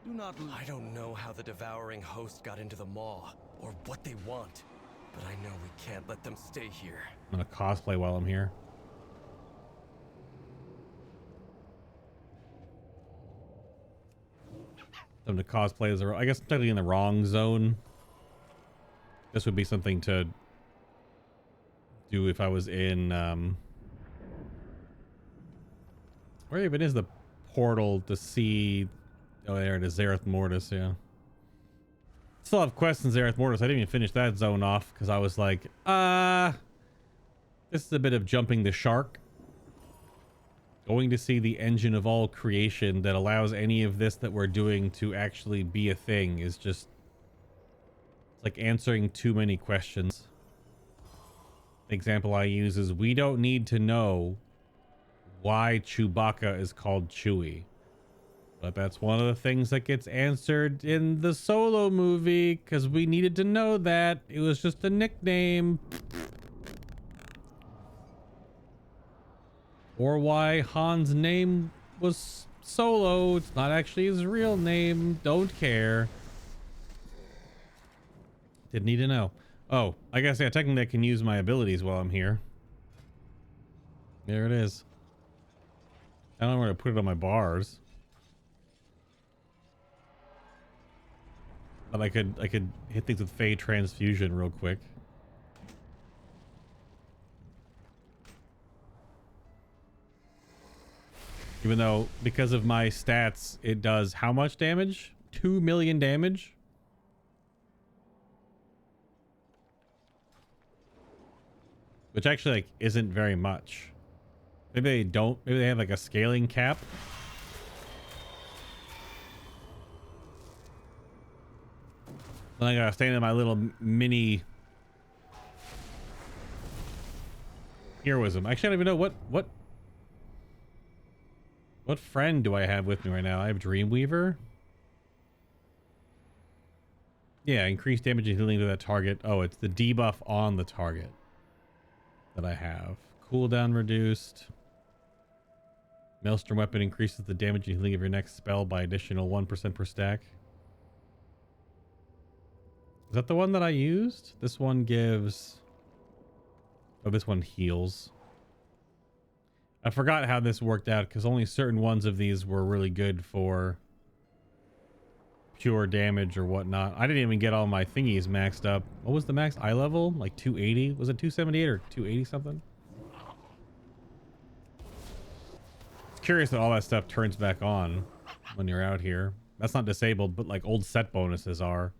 [SPEAKER 3] I don't know how the devouring host got into the maw or what they want, but I know we can't let them stay here.
[SPEAKER 2] I'm gonna cosplay while I'm here. Them to cosplay as I guess I'm technically in the wrong zone. This would be something to do if I was in where even is the portal to see? Oh, there it is, Zareth Mortis. Yeah, still have quests in Zareth Mortis. I didn't even finish that zone off because I was like, this is a bit of jumping the shark. Going to see the engine of all creation that allows any of this that we're doing to actually be a thing is just, it's like answering too many questions. The example I use is we don't need to know why Chewbacca is called Chewie. But that's one of the things that gets answered in the Solo movie because we needed to know that. It was just a nickname. Or why Han's name was Solo. It's not actually his real name. Don't care. Didn't need to know. Oh, I guess, yeah, technically I can use my abilities while I'm here. There it is. I don't know where to put it on my bars. But I could hit things with Fey Transfusion real quick. Even though, because of my stats, it does how much damage? 2 million damage? Which actually, like, isn't very much. Maybe they don't. Maybe they have, like, a scaling cap. Then I gotta stand in my little mini heroism. Actually, I don't even know what friend do I have with me right now? I have Dreamweaver. Yeah, increased damage and healing to that target. Oh, it's the debuff on the target that I have. Cooldown reduced. Maelstrom weapon increases the damage and healing of your next spell by additional 1% per stack. Is that the one that I used? This one gives... Oh, this one heals. I forgot how this worked out because only certain ones of these were really good for pure damage or whatnot. I didn't even get all my thingies maxed up. What was the max eye level? Like 280? Was it 278 or 280 something? It's curious that all that stuff turns back on when you're out here. That's not disabled, but like old set bonuses are.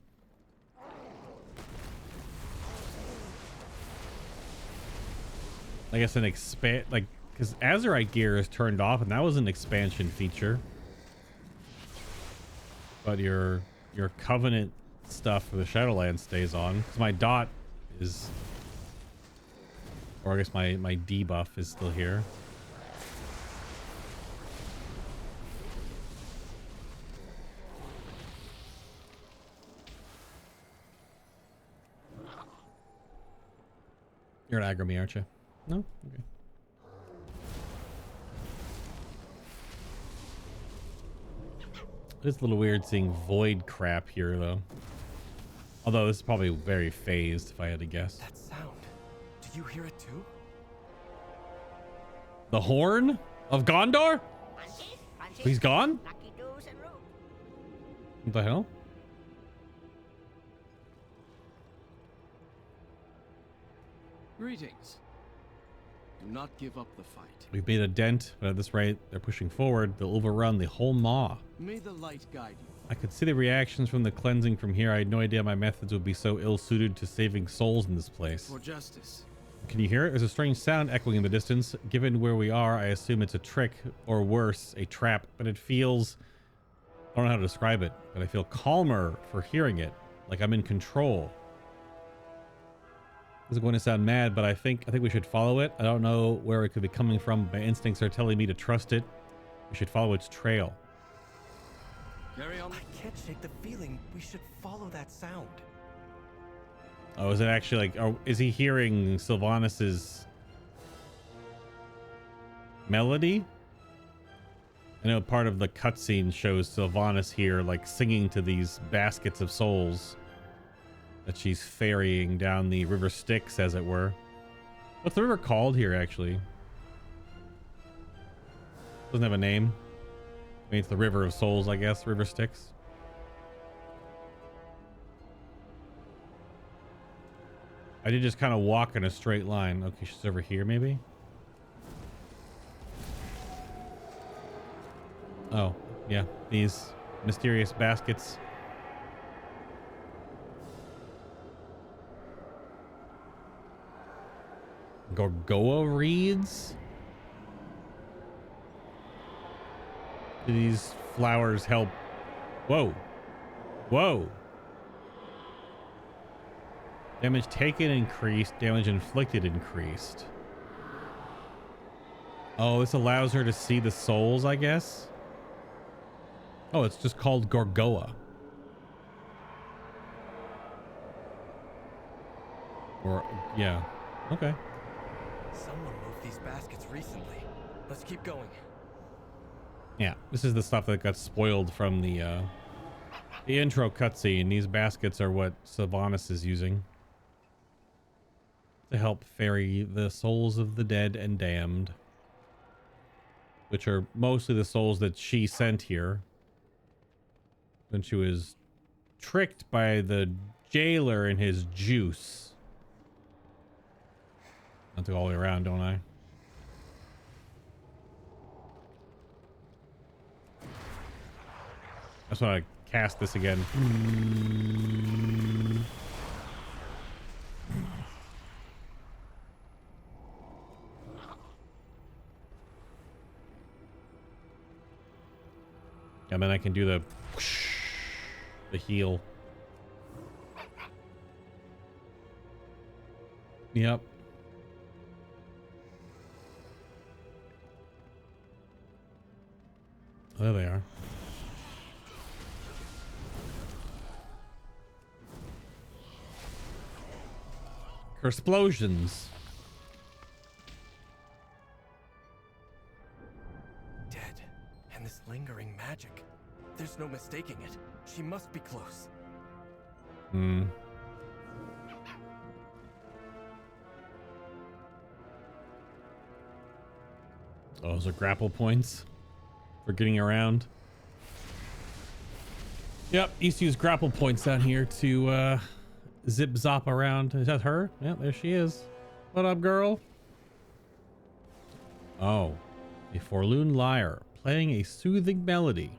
[SPEAKER 2] I guess an expand, like, because Azurite gear is turned off, and that was an expansion feature. But your Covenant stuff for the Shadowlands stays on. Because my dot is, or I guess my debuff is still here. You're an aggro me, aren't you? No? Okay. It's a little weird seeing void crap here, though. Although this is probably very phased, if I had to guess.
[SPEAKER 3] That sound. Do you hear it too?
[SPEAKER 2] The horn of Gondor? He's gone? What the hell?
[SPEAKER 10] Greetings. Do not give up the fight.
[SPEAKER 2] We've made a dent, but at this rate, they're pushing forward. They'll overrun the whole maw.
[SPEAKER 10] May the light guide you.
[SPEAKER 2] I could see the reactions from the cleansing from here. I had no idea my methods would be so ill-suited to saving souls in this place.
[SPEAKER 10] For justice.
[SPEAKER 2] Can you hear it? There's a strange sound echoing in the distance. Given where we are, I assume it's a trick, or worse, a trap, but it feels... I don't know how to describe it, but I feel calmer for hearing it, like I'm in control. This is going to sound mad, but I think we should follow it. I don't know where it could be coming from. My instincts are telling me to trust it. We should follow its trail.
[SPEAKER 10] Carry on.
[SPEAKER 3] I can't shake the feeling we should follow that sound.
[SPEAKER 2] Oh, is it actually like... Oh, is he hearing Sylvanas' melody? I know part of the cutscene shows Sylvanas here, like, singing to these baskets of souls that she's ferrying down the river Styx, as it were. What's the river called here, actually? Doesn't have a name. I mean, it's the River of Souls, I guess. River Styx. I did just kind of walk in a straight line. Okay, she's over here, maybe? Oh, yeah. These mysterious baskets. Gorgoa reeds? Do these flowers help? Whoa. Whoa. Damage taken increased. Damage inflicted increased. Oh, this allows her to see the souls, I guess? Oh, it's just called Gorgoa. Or, yeah. Okay.
[SPEAKER 3] Someone moved these baskets recently. Let's keep going.
[SPEAKER 2] Yeah, this is the stuff that got spoiled from the intro cutscene. These baskets are what Sylvanas is using to help ferry the souls of the dead and damned, which are mostly the souls that she sent here when she was tricked by the jailer and his juice. I have to go all the way around, don't I? That's why I cast this again. And then I can do the heal. Yep. Oh, there they are. Explosions.
[SPEAKER 3] Dead. And this lingering magic. There's no mistaking it. She must be close.
[SPEAKER 2] Hmm. Oh, those are grapple points for getting around. Yep, used to use grapple points down here to zip zop around. Is that her? Yeah, there she is. What up, girl? Oh, a forlorn lyre playing a soothing melody.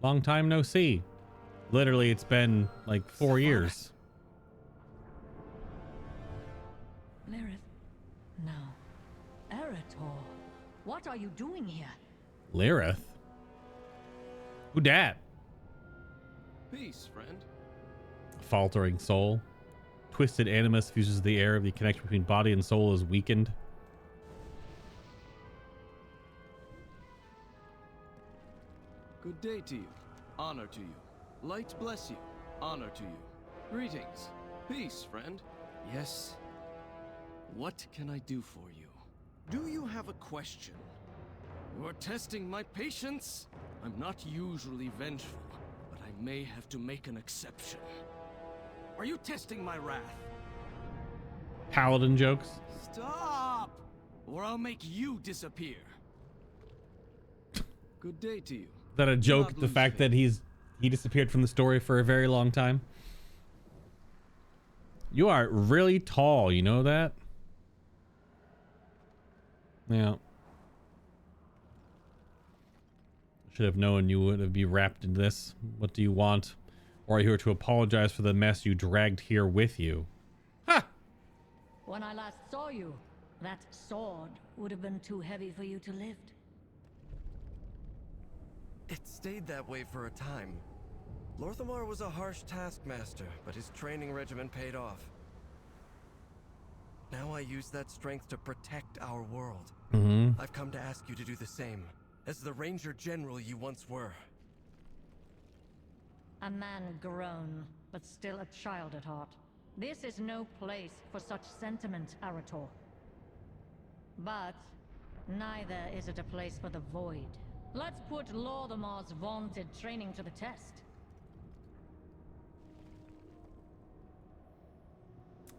[SPEAKER 2] Long time no see. Literally, it's been like 4 years.
[SPEAKER 4] Lirith? No. Eretor, what are you doing here?
[SPEAKER 2] Lirith? Who dat?
[SPEAKER 10] Peace, friend.
[SPEAKER 2] Faltering soul. Twisted animus fuses the air. The connection between body and soul is weakened.
[SPEAKER 10] Good day to you. Honor to you. Light bless you. Honor to you. Greetings. Peace, friend. Yes? What can I do for you? Do you have a question? You are testing my patience? I'm not usually vengeful, but I may have to make an exception. Are you testing my wrath?
[SPEAKER 2] Paladin jokes.
[SPEAKER 10] Stop! Or I'll make you disappear. Good day to you.
[SPEAKER 2] Is that a joke? The fact that he disappeared from the story for a very long time. You are really tall, you know that? Yeah. Should have known you would be wrapped in this. What do you want? Or are you here to apologize for the mess you dragged here with you? Ha!
[SPEAKER 4] When I last saw you, that sword would have been too heavy for you to lift.
[SPEAKER 3] It stayed that way for a time. Lorthamar was a harsh taskmaster, but his training regimen paid off. Now I use that strength to protect our world. I've come to ask you to do the same, as the Ranger General you once were.
[SPEAKER 4] A man grown, but still a child at heart. This is no place for such sentiment, Arator. But neither is it a place for the Void. Let's put Lorthamar's vaunted training to the test.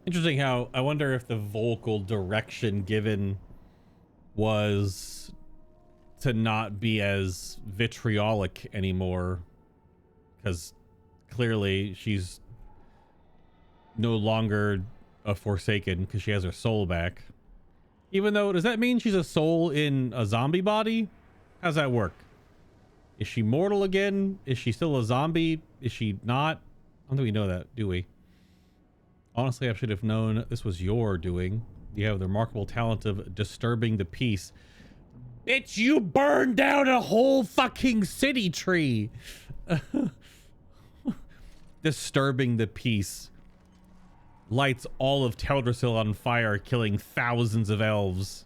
[SPEAKER 2] Interesting how I wonder if the vocal direction given was to not be as vitriolic anymore, because clearly she's no longer a Forsaken because she has her soul back. Even though, does that mean she's a soul in a zombie body? How's that work? Is she mortal again? Is she still a zombie? Is she not? I don't think we know that, do we? Honestly, I should have known this was your doing. You have the remarkable talent of disturbing the peace. Bitch, you burned down a whole fucking city tree. Disturbing the peace. Lights all of Teldrassil on fire, killing thousands of elves.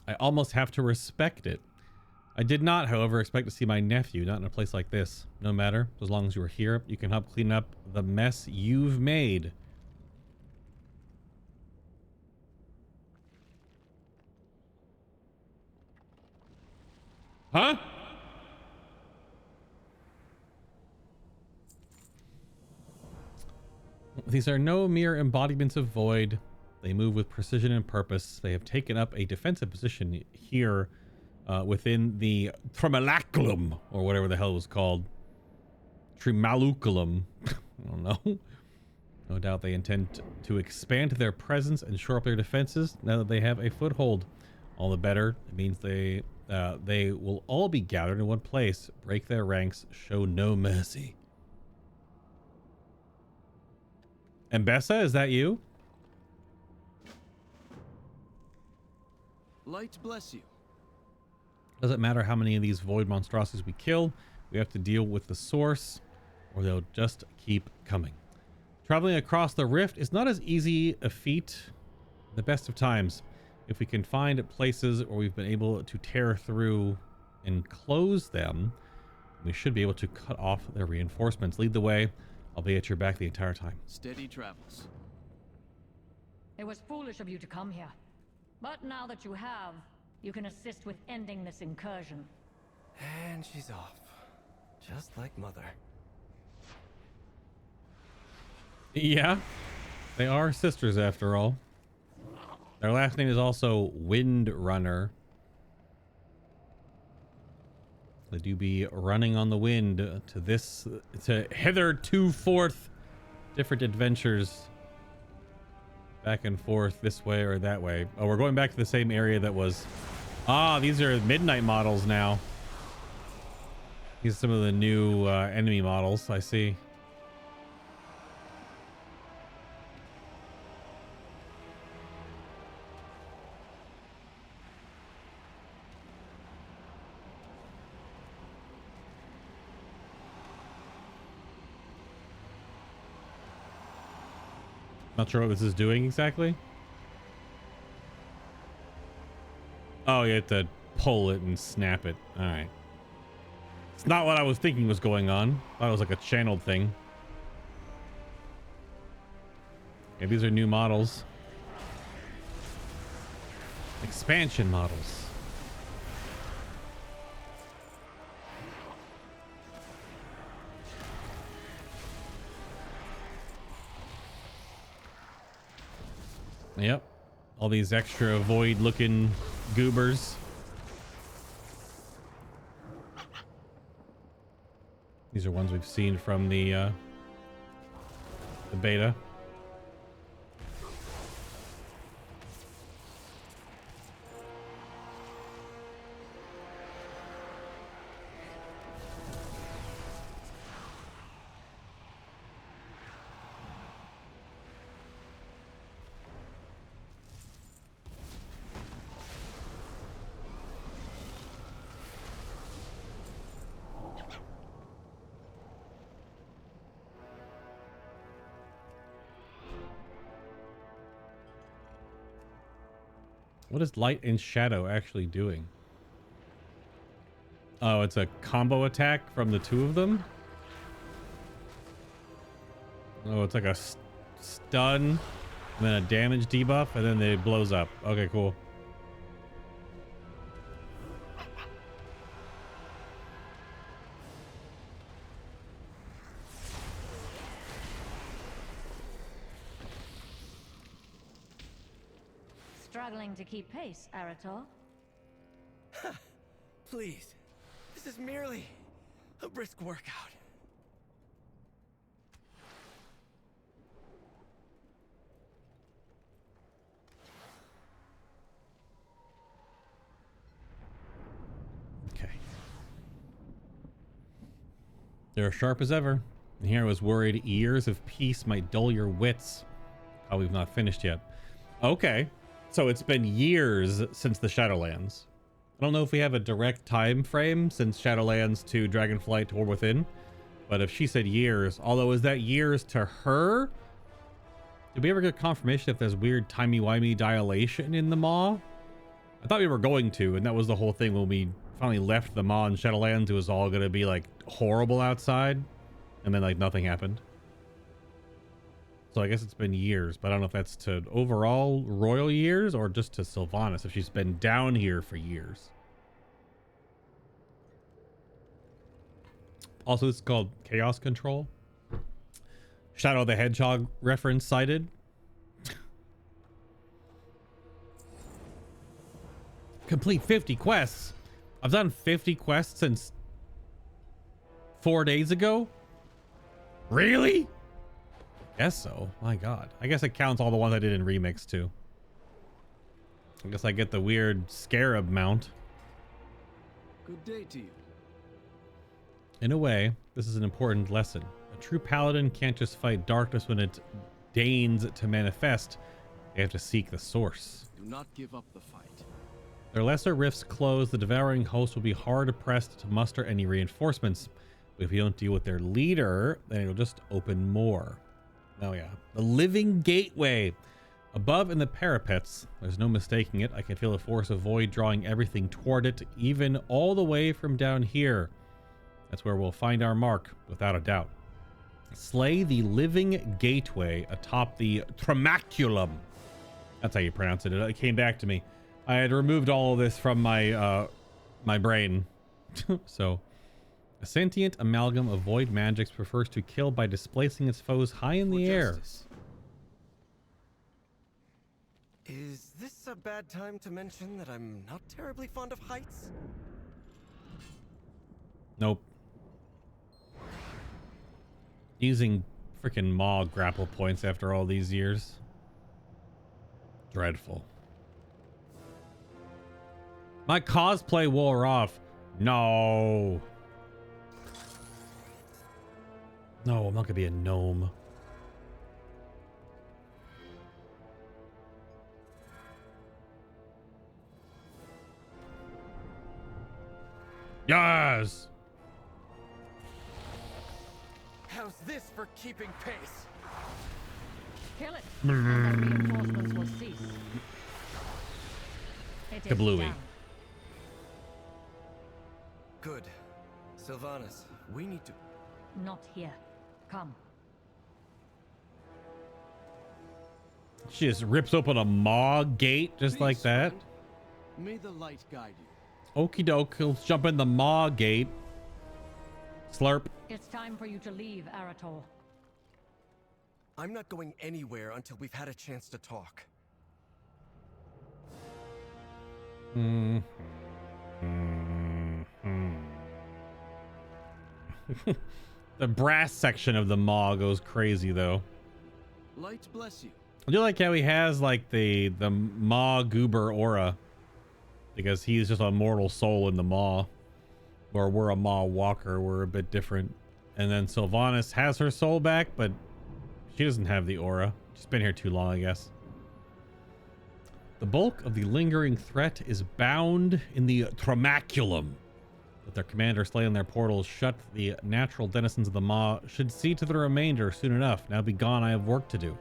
[SPEAKER 2] I almost have to respect it. I did not, however, expect to see my nephew, not in a place like this. No matter, as long as you are here, you can help clean up the mess you've made. Huh? These are no mere embodiments of void. They move with precision and purpose. They have taken up a defensive position here within the Tremalaculum, or whatever the hell it was called. Tremaluculum. I don't know. No doubt they intend to expand their presence and shore up their defenses now that they have a foothold. All the better. It means they will all be gathered in one place. Break their ranks. Show no mercy. Ambessa, is that you?
[SPEAKER 10] Light bless you.
[SPEAKER 2] Doesn't matter how many of these void monstrosities we kill. We have to deal with the source, or they'll just keep coming. Traveling across the rift is not as easy a feat in the best of times. If we can find places where we've been able to tear through and close them, we should be able to cut off their reinforcements. Lead the way. I'll be at your back the entire time.
[SPEAKER 10] Steady travels.
[SPEAKER 4] It was foolish of you to come here. But now that you have, you can assist with ending this incursion.
[SPEAKER 3] And she's off. Just like Mother.
[SPEAKER 2] Yeah, they are sisters after all. Their last name is also Windrunner. They do be running on the wind to hitherto forth different adventures back and forth this way or that way. Oh, we're going back to the same area that was... Ah, these are Midnight models now. These are some of the new enemy models, I see. Not sure what this is doing exactly. Oh, you have to pull it and snap it. All right. It's not what I was thinking was going on. I thought it was like a channeled thing. Okay, these are new models. Expansion models. Yep. All these extra void looking goobers. These are ones we've seen from the beta. What is light and shadow actually doing? Oh, it's a combo attack from the two of them? Oh, it's like a stun and then a damage debuff and then it blows up. Okay, cool.
[SPEAKER 4] Struggling to keep pace, Arator?
[SPEAKER 3] Please, this is merely a brisk workout.
[SPEAKER 2] Okay. They're sharp as ever. And here I was worried years of peace might dull your wits. Oh, we've not finished yet. Okay. So it's been years since the Shadowlands. I don't know if we have a direct time frame since Shadowlands to Dragonflight to War Within, but if she said years, although is that years to her? Did we ever get confirmation if there's weird timey-wimey dilation in the Maw? I thought we were going to, and that was the whole thing when we finally left the Maw in Shadowlands. It was all going to be like horrible outside, and then like nothing happened. So I guess it's been years, but I don't know if that's to overall royal years or just to Sylvanas, if she's been down here for years. Also, this is called Chaos Control. Shadow the Hedgehog reference cited. Complete 50 quests. I've done 50 quests since 4 days ago. Really? Guess so. My god. I guess it counts all the ones I did in Remix too. I guess I get the weird scarab mount.
[SPEAKER 10] Good day to you.
[SPEAKER 2] In a way, this is an important lesson. A true paladin can't just fight darkness when it deigns to manifest. They have to seek the source.
[SPEAKER 10] Do not give up the fight.
[SPEAKER 2] Their lesser rifts closed, the devouring host will be hard pressed to muster any reinforcements. But if you don't deal with their leader, then it'll just open more. Oh yeah, the living gateway. Above in the parapets, there's no mistaking it. I can feel a force of void drawing everything toward it, even all the way from down here. That's where we'll find our mark, without a doubt. Slay the living gateway atop the Tramaculum. That's how you pronounce it. It came back to me. I had removed all of this from my my brain. So, a sentient amalgam of void magics prefers to kill by displacing its foes high in the air.
[SPEAKER 3] Is this a bad time to mention that I'm not terribly fond of heights?
[SPEAKER 2] Nope. Using freaking Maw grapple points after all these years. Dreadful. My cosplay wore off. No. No, I'm not gonna be a gnome. Yes.
[SPEAKER 3] How's this for keeping pace?
[SPEAKER 4] Kill it, and their reinforcements will cease. It is
[SPEAKER 2] Kablooey.
[SPEAKER 4] down.
[SPEAKER 3] Good. Sylvanas, we need to...
[SPEAKER 4] Not here. Come.
[SPEAKER 2] She just rips open a maw gate just
[SPEAKER 10] Peace,
[SPEAKER 2] like that.
[SPEAKER 10] friend. May the light guide you.
[SPEAKER 2] Okie doke. Let's jump in the maw gate. Slurp.
[SPEAKER 4] It's time for you to leave, Arator.
[SPEAKER 3] I'm not going anywhere until we've had a chance to talk.
[SPEAKER 2] The brass section of the maw goes crazy though.
[SPEAKER 10] Light bless you.
[SPEAKER 2] I do like how he has like the maw goober aura, because he's just a mortal soul in the maw, or we're a maw walker. We're a bit different. And then Sylvanas has her soul back, but she doesn't have the aura. She's been here too long, I guess. The bulk of the lingering threat is bound in the Tramaculum. With their commander slaying their portals shut, the natural denizens of the maw should see to the remainder soon enough. Now be gone, I have work to do.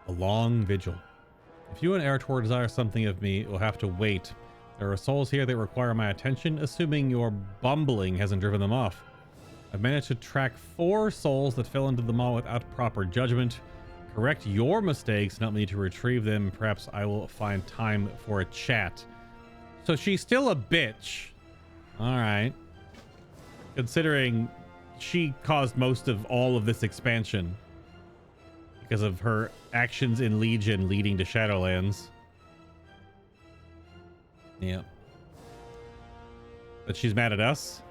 [SPEAKER 2] A long vigil. If you and Arator desire something of me, it will have to wait. There are souls here that require my attention, assuming your bumbling hasn't driven them off. I've managed to track 4 souls that fell into the maw without proper judgment. Correct your mistakes and help me to retrieve them. Perhaps I will find time for a chat. So she's still a bitch. All right. Considering she caused most of all of this expansion because of her actions in Legion leading to Shadowlands. Yeah. But she's mad at us.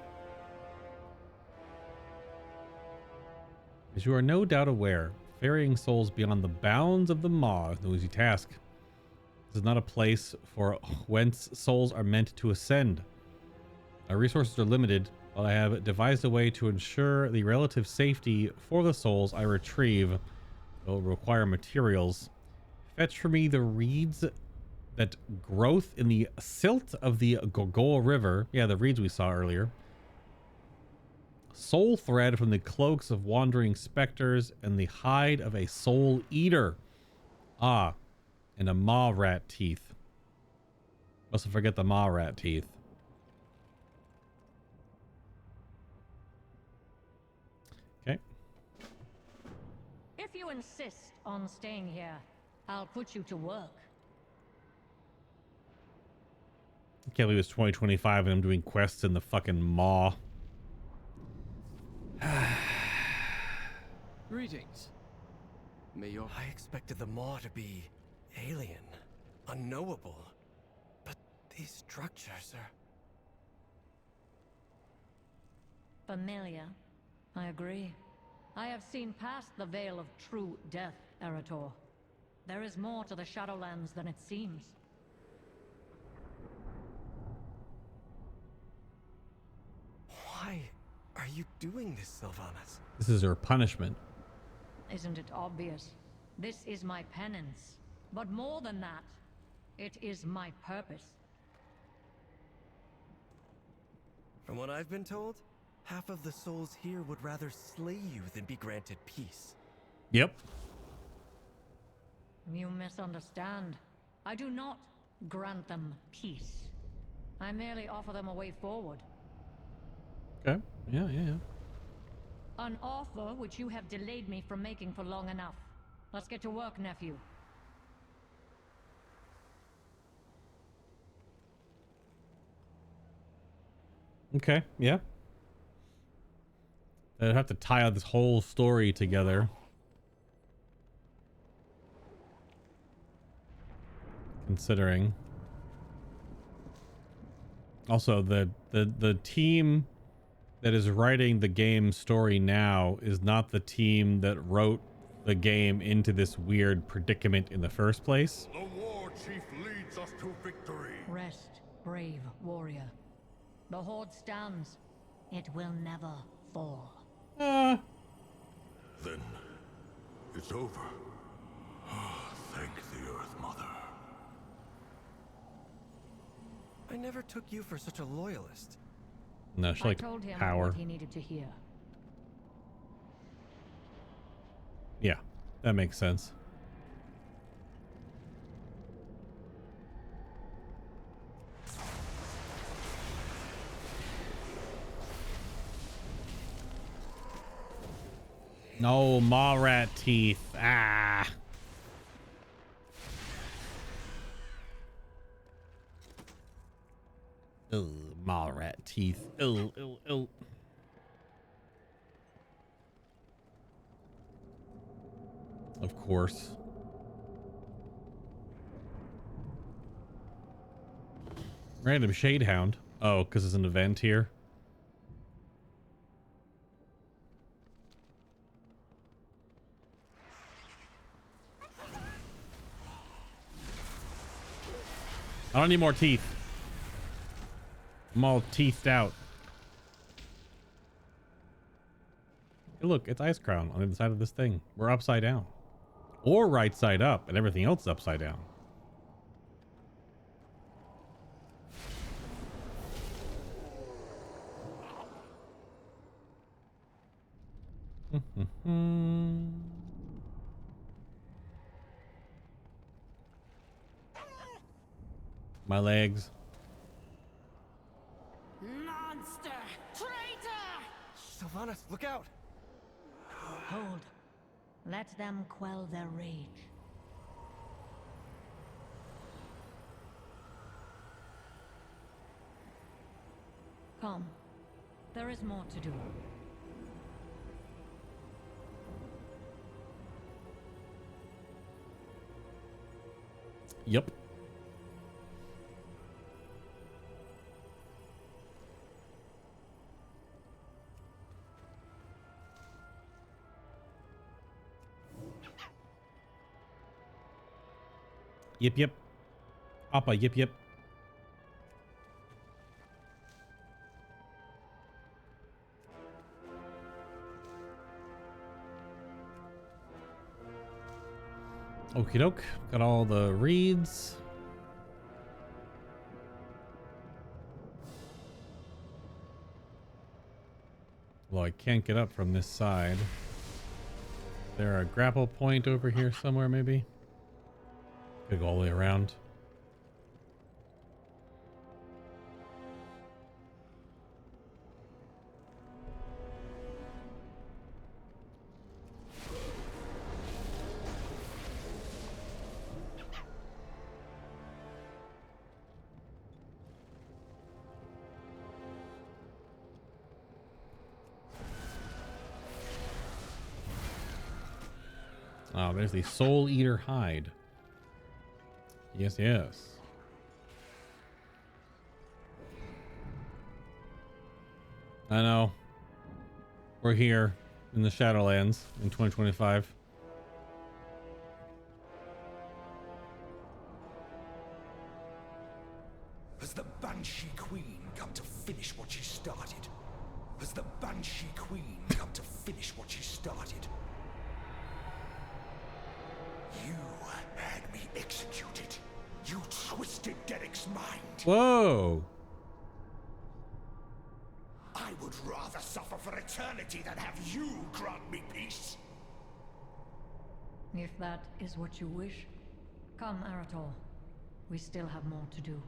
[SPEAKER 2] As you are no doubt aware, ferrying souls beyond the bounds of the maw is no easy task. This is not a place for whence souls are meant to ascend. Our resources are limited, but I have devised a way to ensure the relative safety for the souls I retrieve. It will require materials. Fetch for me the reeds that growth in the silt of the Gogol River. Yeah, the reeds we saw earlier. Soul thread from the cloaks of wandering specters, and the hide of a soul eater. Ah, and a maw rat teeth. Mustn't forget the maw rat teeth. Okay.
[SPEAKER 4] If you insist on staying here, I'll put you to work.
[SPEAKER 2] I can't believe it's 2025 and I'm doing quests in the fucking maw.
[SPEAKER 10] Greetings. May your...
[SPEAKER 3] I expected the maw to be alien, unknowable. But these structures are...
[SPEAKER 4] Familiar. I agree. I have seen past the veil of true death, Arator. There is more to the Shadowlands than it seems.
[SPEAKER 3] Why are you doing this, Sylvanas?
[SPEAKER 2] This is her punishment.
[SPEAKER 4] Isn't it obvious? This is my penance. But more than that, it is my purpose.
[SPEAKER 3] From what I've been told, half of the souls here would rather slay you than be granted peace.
[SPEAKER 2] Yep.
[SPEAKER 4] You misunderstand. I do not grant them peace. I merely offer them a way forward.
[SPEAKER 2] Okay. Yeah.
[SPEAKER 4] An offer which you have delayed me from making for long enough. Let's get to work, nephew.
[SPEAKER 2] Okay. Yeah. I'd have to tie out this whole story together. Considering. Also, the team that is writing the game story now is not the team that wrote the game into this weird predicament in the first place.
[SPEAKER 5] The war chief leads us to victory.
[SPEAKER 4] Rest, brave warrior. The Horde stands. It will never fall.
[SPEAKER 5] Then it's over. Thank the Earth Mother.
[SPEAKER 3] I never took you for such a loyalist.
[SPEAKER 2] No, she
[SPEAKER 4] I
[SPEAKER 2] liked
[SPEAKER 4] told him
[SPEAKER 2] power.
[SPEAKER 4] what he needed to hear.
[SPEAKER 2] Yeah, that makes sense. No, maw rat teeth. Ah. Ugh, maw rat teeth. Ew, ew, ew. Of course. Random shade hound. Oh, because it's an event here. I don't need more teeth. I'm all teethed out. Hey, look, it's Ice Crown on the other side of this thing. We're upside down. Or right side up, and everything else is upside down. My legs.
[SPEAKER 1] Monster! Traitor!
[SPEAKER 3] Sylvanas, look out!
[SPEAKER 4] Hold. Let them quell their rage. Come. There is more to do.
[SPEAKER 2] Yep. Yep, yep. Appa, yep, yep. Okie doke. Got all the reeds. Well, I can't get up from this side. Is there a grapple point over here somewhere, maybe? Could go all the way around. Oh, there's the Soul Eater hide. Yes, yes. I know. We're here in the Shadowlands in 2025.
[SPEAKER 5] Has the Banshee Queen come to finish what she started? Has the Banshee Queen come to finish what she started? You had me executed. You twisted Derek's mind.
[SPEAKER 2] Whoa.
[SPEAKER 5] I would rather suffer for eternity than have you grant me peace.
[SPEAKER 4] If that is what you wish, come, Arator. We still have more to do.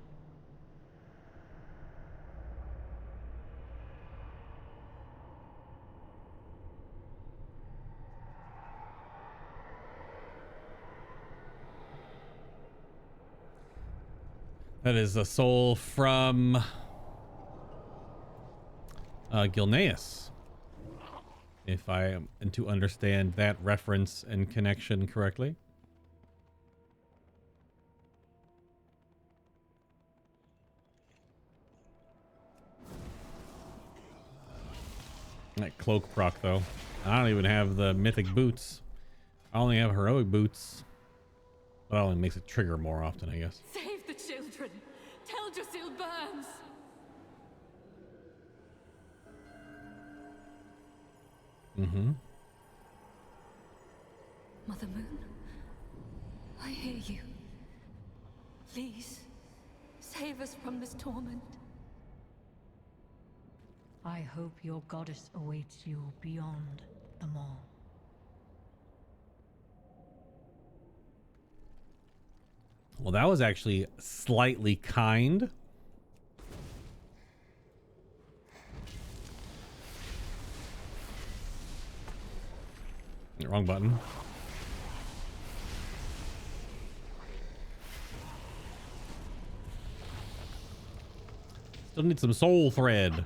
[SPEAKER 2] That is a soul from Gilneas. If I am to understand that reference and connection correctly. That cloak proc though. I don't even have the mythic boots. I only have heroic boots. But that only makes it trigger more often, I guess.
[SPEAKER 1] Save the children! Teldrassil burns!
[SPEAKER 2] Mm-hmm.
[SPEAKER 1] Mother Moon, I hear you. Please, save us from this torment.
[SPEAKER 4] I hope your goddess awaits you beyond the mall.
[SPEAKER 2] Well, that was actually slightly kind. Wrong button. Still need some soul thread.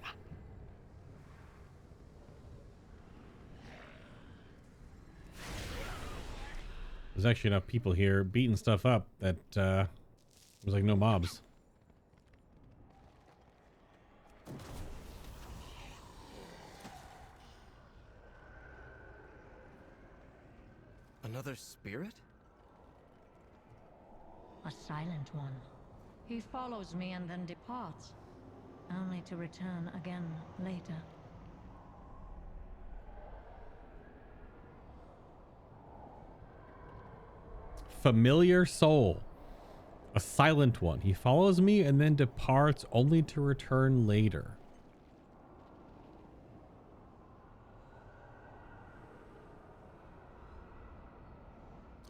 [SPEAKER 2] There's actually enough people here beating stuff up that there's like no mobs.
[SPEAKER 3] Another spirit?
[SPEAKER 4] A silent one. He follows me and then departs, only to return again later.
[SPEAKER 2] Familiar soul. A silent one. He follows me and then departs, only to return later.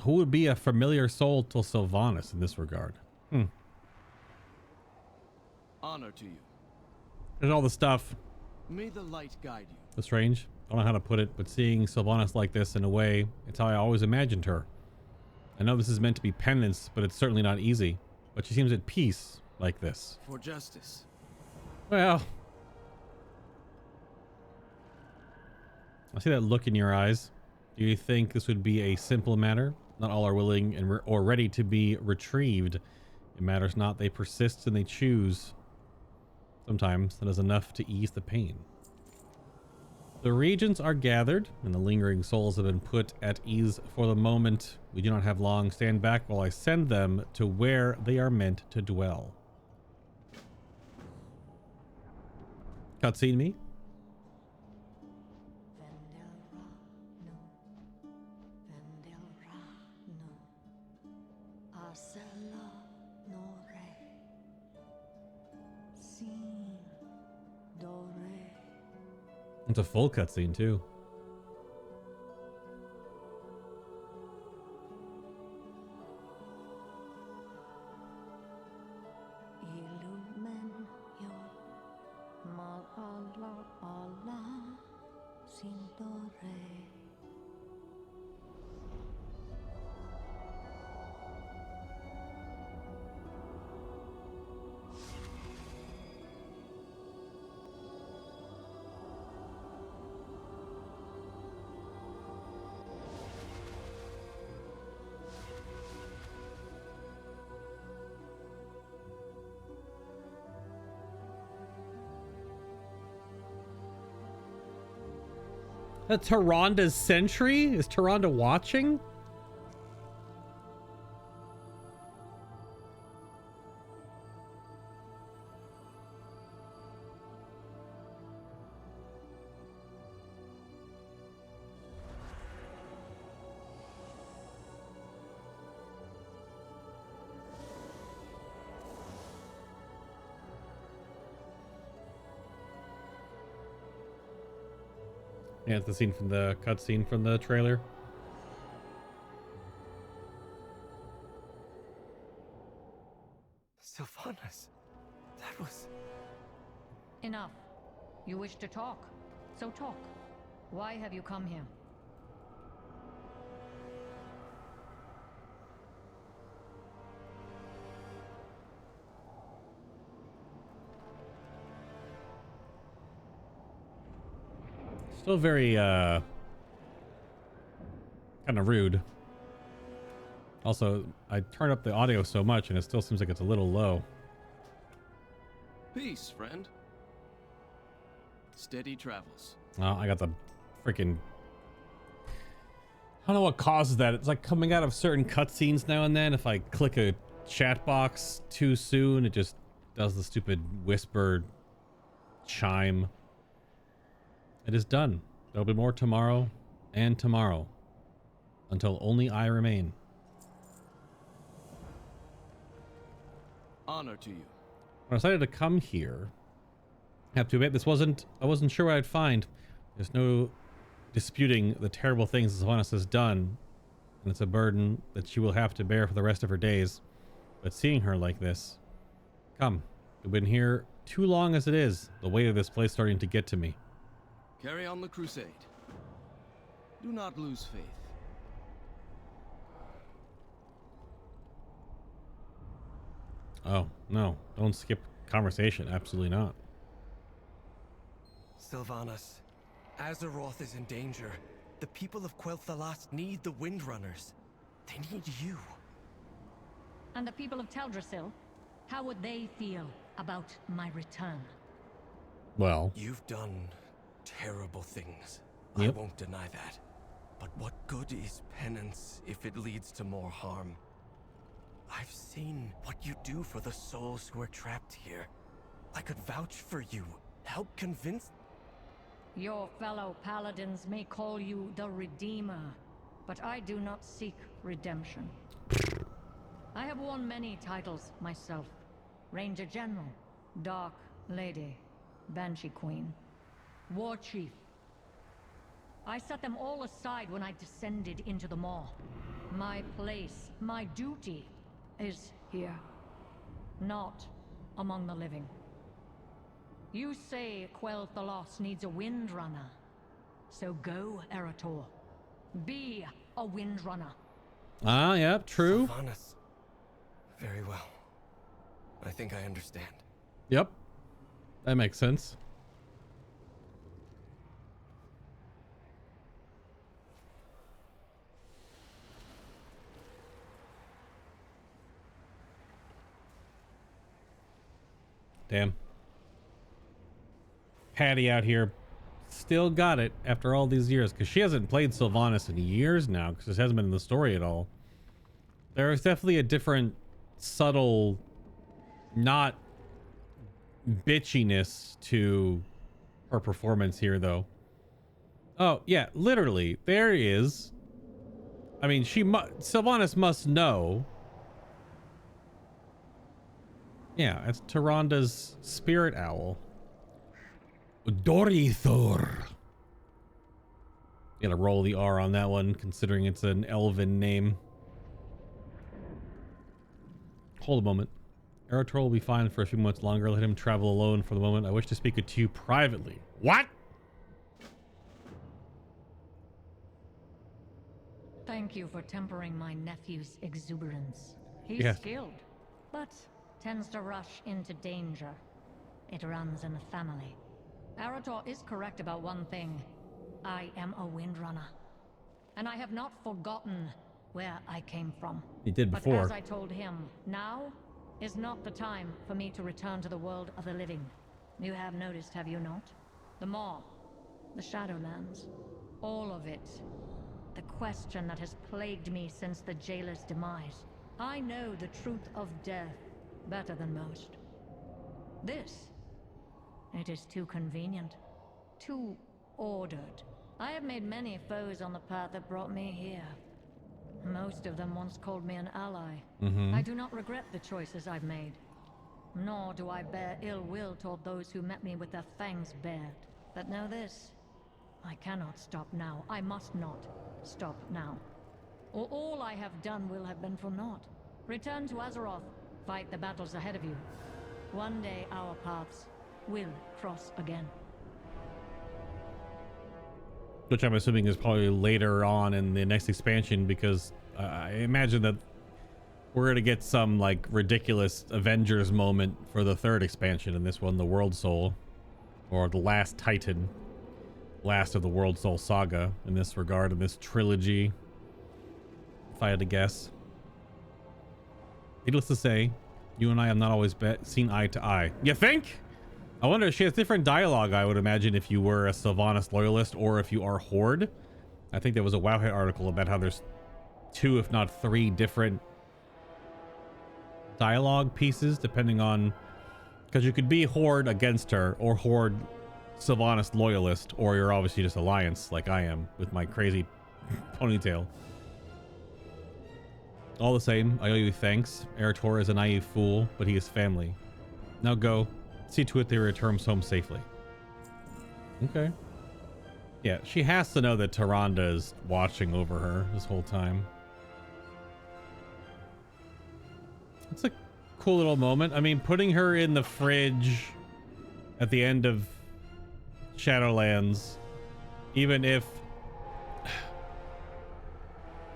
[SPEAKER 2] Who would be a familiar soul to Sylvanas in this regard?
[SPEAKER 10] Honor to you.
[SPEAKER 2] There's all the stuff.
[SPEAKER 10] May the light guide you.
[SPEAKER 2] The strange. I don't know how to put it, but seeing Sylvanas like this in a way, it's how I always imagined her. I know this is meant to be penance, but it's certainly not easy. But she seems at peace like this.
[SPEAKER 10] For justice.
[SPEAKER 2] Well, I see that look in your eyes. Do you think this would be a simple matter? Not all are willing and or ready to be retrieved. It matters not. They persist and they choose. Sometimes that is enough to ease the pain. The regents are gathered, and the lingering souls have been put at ease for the moment. We do not have long. Stand back while I send them to where they are meant to dwell. Cutscene me? It's a full cutscene too. That's Taronda's sentry? Is Taronda watching? Yeah, it's the scene from the cutscene from the trailer.
[SPEAKER 3] Sylvanas, that was...
[SPEAKER 4] Enough. You wish to talk, so talk. Why have you come here?
[SPEAKER 2] Still very, kind of rude. Also, I turned up the audio so much and it still seems like it's a little low.
[SPEAKER 10] Peace, friend. Steady travels.
[SPEAKER 2] Oh, I got the freaking... I don't know what causes that. It's like coming out of certain cutscenes now and then. If I click a chat box too soon, it just does the stupid whisper chime. It is done. There'll be more tomorrow and tomorrow until only I remain.
[SPEAKER 10] Honor to you.
[SPEAKER 2] When I decided to come here, I have to admit I wasn't sure what I'd find. There's no disputing the terrible things Sylvanas has done, and it's a burden that she will have to bear for the rest of her days. But seeing her like this, come, we've been here too long as it is. The weight of this place starting to get to me.
[SPEAKER 10] Carry on the crusade. Do not lose faith.
[SPEAKER 2] Oh, no. Don't skip conversation. Absolutely not.
[SPEAKER 3] Sylvanas, Azeroth is in danger. The people of Quel'Thalas need the Windrunners. They need you.
[SPEAKER 4] And the people of Teldrassil? How would they feel about my return?
[SPEAKER 2] Well,
[SPEAKER 3] You've done terrible things.
[SPEAKER 2] Yep.
[SPEAKER 3] I won't deny that. But what good is penance if it leads to more harm? I've seen what you do for the souls who are trapped here. I could vouch for you, help convince...
[SPEAKER 4] Your fellow paladins may call you the Redeemer, but I do not seek redemption. I have worn many titles myself. Ranger General, Dark Lady, Banshee Queen, War Chief. I set them all aside when I descended into the Maw. My place, my duty, is here. Not among the living. You say Quel'Thalas needs a Windrunner. So go, Erator. Be a Windrunner.
[SPEAKER 2] ah, yep, true.
[SPEAKER 3] Sylvanas. Very well. I think I understand.
[SPEAKER 2] Yep. That makes sense. Damn. Patty out here still got it after all these years, because she hasn't played Sylvanas in years now, because this hasn't been in the story at all. There's definitely a different subtle, not bitchiness to her performance here, though. Oh yeah, literally there is. I mean, Sylvanas must know. Yeah, it's Tyranda's spirit owl. Dorithor. Gotta roll the R on that one, considering it's an elven name. Hold a moment. Erator will be fine for a few months longer. Let him travel alone for the moment. I wish to speak with you privately. What?
[SPEAKER 4] Thank you for tempering my nephew's exuberance. He's
[SPEAKER 2] Yes.
[SPEAKER 4] skilled, but tends to rush into danger. It runs in the family. Erator is correct about one thing. I am a Windrunner. And I have not forgotten where I came from.
[SPEAKER 2] He did
[SPEAKER 4] But
[SPEAKER 2] before.
[SPEAKER 4] as I told him, now is not the time for me to return to the world of the living. You have noticed, have you not? The Maw, the Shadowlands, all of it. The question that has plagued me since the jailer's demise. I know the truth of death better than most. This, it is too convenient, too ordered. I have made many foes on the path that brought me here. Most of them once called me an ally. I do not regret the choices I've made. Nor do I bear ill will toward those who met me with their fangs bared. But know this, I cannot stop now. I must not stop now. Or all I have done will have been for naught. Return to Azeroth, fight the battles ahead of you. One day our paths will cross again.
[SPEAKER 2] Which I'm assuming is probably later on in the next expansion, because I imagine that we're going to get some like ridiculous Avengers moment for the third expansion in this one, the World Soul, or the Last Titan, last of the World Soul saga in this regard, in this trilogy, if I had to guess. Needless to say, you and I have not always seen eye to eye. You think? I wonder if she has different dialogue, I would imagine, if you were a Sylvanas loyalist or if you are Horde. I think there was a Wowhead article about how there's 2, if not 3 different dialogue pieces, depending on... Because you could be Horde against her, or Horde Sylvanas loyalist, or you're obviously just Alliance, like I am, with my crazy ponytail. All the same, I owe you thanks. Erator is a naive fool, but he is family. Now go. See to it they return home safely. Okay. Yeah, she has to know that Tyrande is watching over her this whole time. It's a cool little moment. I mean, putting her in the fridge at the end of Shadowlands, even if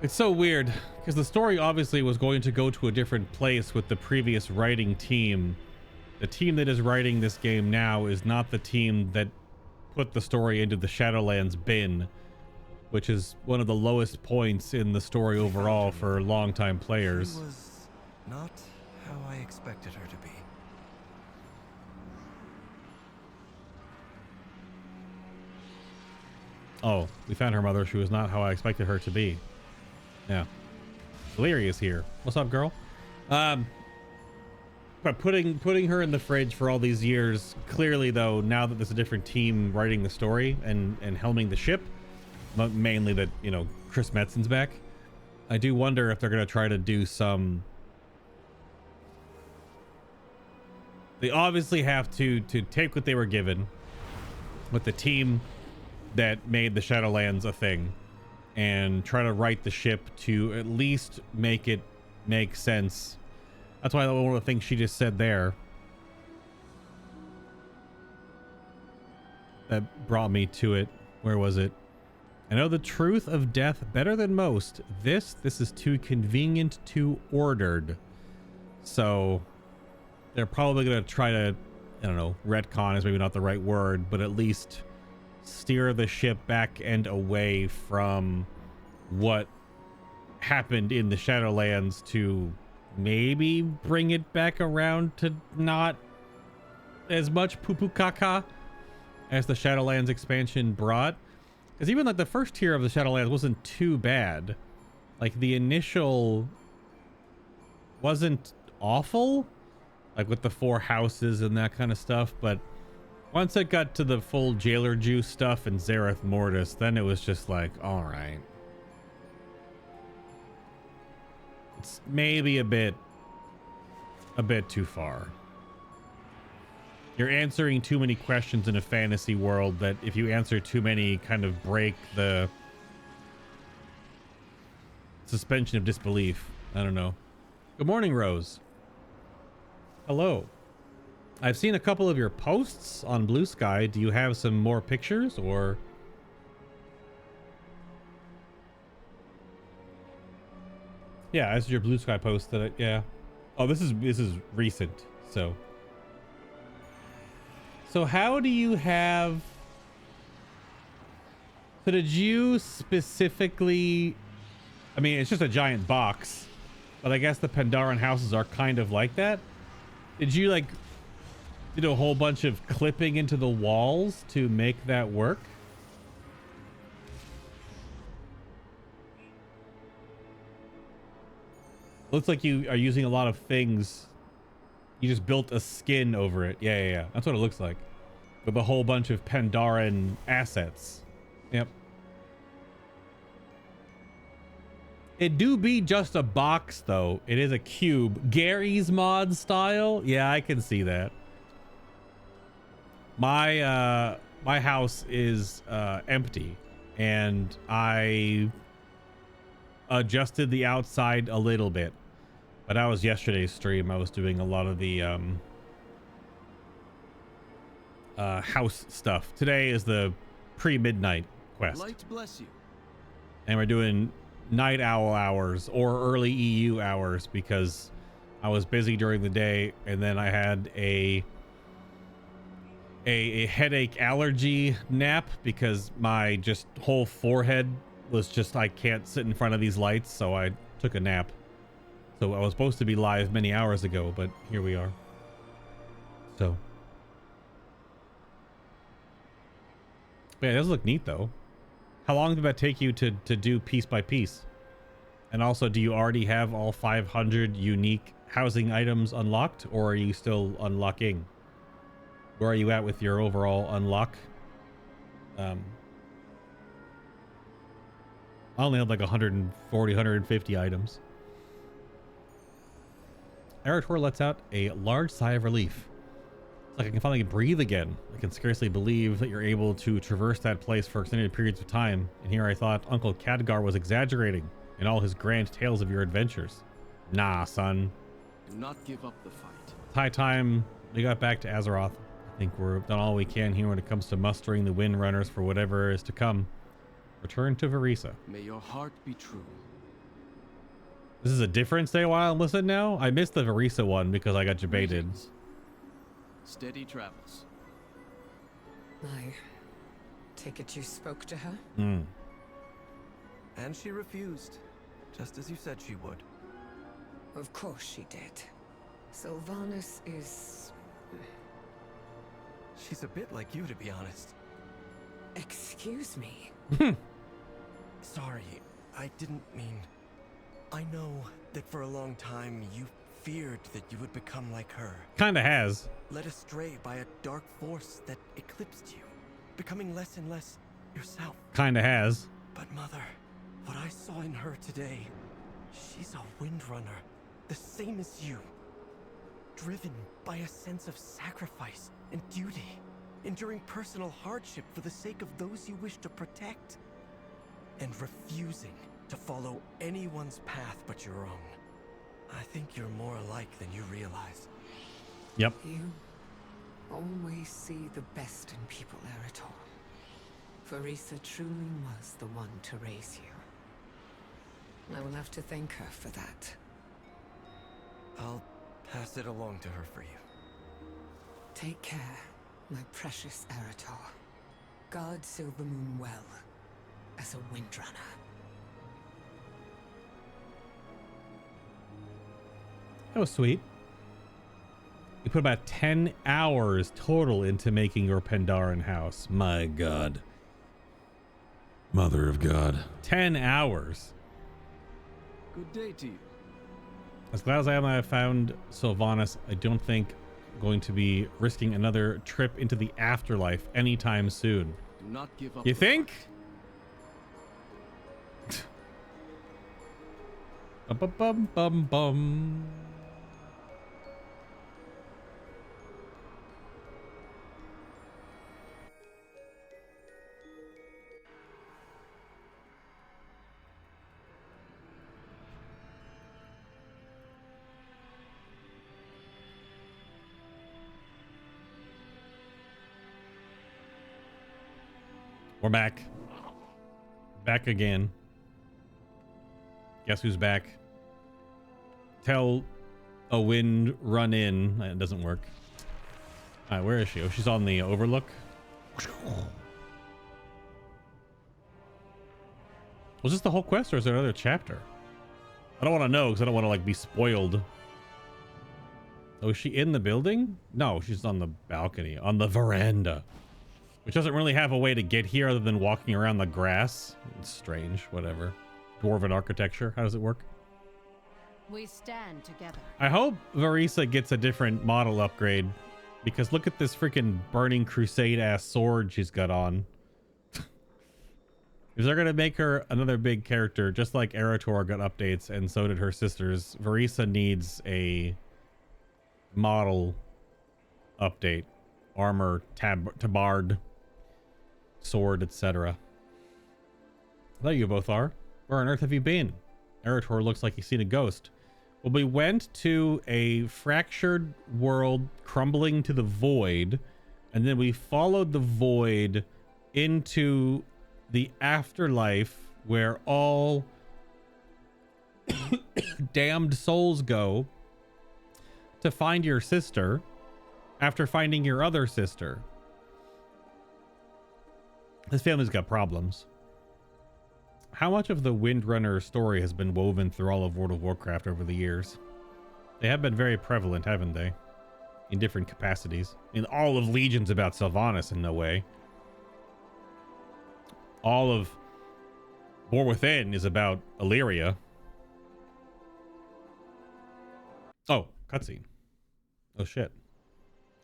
[SPEAKER 2] It's so weird because the story obviously was going to go to a different place with the previous writing team. The team that is writing this game now is not the team that put the story into the Shadowlands bin, which is one of the lowest points in the story overall for longtime players.
[SPEAKER 3] She was not how I expected her to be.
[SPEAKER 2] Oh, we found her mother. She was not how I expected her to be. Yeah. Valeria's here. What's up, girl? But putting her in the fridge for all these years, clearly though, now that there's a different team writing the story and helming the ship, mainly that, you know, Chris Metzen's back, I do wonder if they're going to try to do some... They obviously have to take what they were given with the team that made the Shadowlands a thing and try to write the ship to at least make it make sense. That's why one of the things she just said there that brought me to it. Where was it? I know the truth of death better than most. This is too convenient, too ordered. So they're probably going to try to, I don't know, retcon is maybe not the right word, but at least steer the ship back and away from what happened in the Shadowlands to maybe bring it back around to not as much poo-poo caca as the Shadowlands expansion brought. Because even like the first tier of the Shadowlands wasn't too bad. Like the initial wasn't awful, like with the 4 houses and that kind of stuff, but once it got to the full Jailer Juice stuff and Zareth Mortis, then it was just like, all right. It's maybe a bit too far. You're answering too many questions in a fantasy world that if you answer too many kind of break the suspension of disbelief. I don't know. Good morning, Rose. Hello. I've seen a couple of your posts on Blue Sky. Do you have some more pictures or? Yeah, as your Blue Sky post that yeah. Oh, this is recent. So how do you have, so did you specifically, I mean, it's just a giant box, but I guess the Pandaren houses are kind of like that. Did you like did a whole bunch of clipping into the walls to make that work? Looks like you are using a lot of things. You just built a skin over it. Yeah. That's what it looks like. With a whole bunch of Pandaren assets. Yep. It do be just a box though. It is a cube. Gary's mod style. Yeah, I can see that. My house is empty and I adjusted the outside a little bit, but that was yesterday's stream. I was doing a lot of the house stuff. Today is the pre-midnight quest.
[SPEAKER 10] Light bless you.
[SPEAKER 2] And we're doing night owl hours or early EU hours because I was busy during the day and then I had a headache allergy nap because my just whole forehead was just, I can't sit in front of these lights, so I took a nap. So I was supposed to be live many hours ago, but here we are. So yeah, it does look neat though. How long did that take you to do piece by piece? And also, do you already have all 500 unique housing items unlocked, or are you still unlocking? Where are you at with your overall unlock? I only have like 140, 150 items. Arator lets out a large sigh of relief. It's like I can finally breathe again. I can scarcely believe that you're able to traverse that place for extended periods of time. And here I thought Uncle Khadgar was exaggerating in all his grand tales of your adventures. Nah, son.
[SPEAKER 10] Do not give up the fight.
[SPEAKER 2] It's high time we got back to Azeroth. I think we've done all we can here when it comes to mustering the Windrunners for whatever is to come. Return to Verisa.
[SPEAKER 10] May your heart be true.
[SPEAKER 2] This is a different stay a while and listen now? I missed the Verisa one because I got debated.
[SPEAKER 10] Steady travels.
[SPEAKER 6] I take it you spoke to her?
[SPEAKER 2] Mm.
[SPEAKER 3] And she refused, just as you said she would.
[SPEAKER 6] Of course she did. Sylvanas is...
[SPEAKER 3] She's a bit like you, to be honest.
[SPEAKER 6] Excuse me?
[SPEAKER 3] Sorry, I didn't mean... I know that for a long time you feared that you would become like her.
[SPEAKER 2] Kinda has.
[SPEAKER 3] Led astray by a dark force that eclipsed you, becoming less and less yourself.
[SPEAKER 2] Kinda has.
[SPEAKER 3] But Mother, what I saw in her today, she's a windrunner, the same as you. Driven by a sense of sacrifice and duty, enduring personal hardship for the sake of those you wish to protect, and refusing to follow anyone's path but your own. I think you're more alike than you realize.
[SPEAKER 2] Yep.
[SPEAKER 6] You always see the best in people, Eretor. Verisa truly was the one to raise you. I will have to thank her for that.
[SPEAKER 3] I'll pass it along to her for you.
[SPEAKER 6] Take care, my precious Eretor. Guard Silvermoon well, as a windrunner.
[SPEAKER 2] That was sweet. You put about 10 hours total into making your Pandaren house. My God.
[SPEAKER 7] Mother of God.
[SPEAKER 2] 10 hours.
[SPEAKER 10] Good day to you.
[SPEAKER 2] As glad as I am I found Sylvanas, I don't think I'm going to be risking another trip into the afterlife anytime soon.
[SPEAKER 10] Do not give up.
[SPEAKER 2] You think? Bum bum bum bum. We're back. Back again. Guess who's back? Tell a wind run in. It doesn't work. All right, where is she? Oh, she's on the overlook. Was this the whole quest or is there another chapter? I don't want to know because I don't want to like be spoiled. Oh, is she in the building? No, she's on the balcony, on the veranda. Which doesn't really have a way to get here other than walking around the grass. It's strange, whatever. Dwarven architecture, how does it work?
[SPEAKER 1] We stand together.
[SPEAKER 2] I hope Verisa gets a different model upgrade. Because look at this freaking Burning Crusade ass sword she's got on. If they're going to make her another big character, just like Eretor got updates and so did her sisters, Verisa needs a model update. Armor, tabard, sword, etc. There you both are. Where on earth have you been? Eretor looks like he's seen a ghost. Well, we went to a fractured world crumbling to the void, and then we followed the void into the afterlife where all damned souls go to find your sister after finding your other sister. This family's got problems. How much of the Windrunner story has been woven through all of World of Warcraft over the years? They have been very prevalent, haven't they? In different capacities. I mean, all of Legion's about Sylvanas in no way. All of War Within is about Illyria. Oh, cutscene. Oh, shit.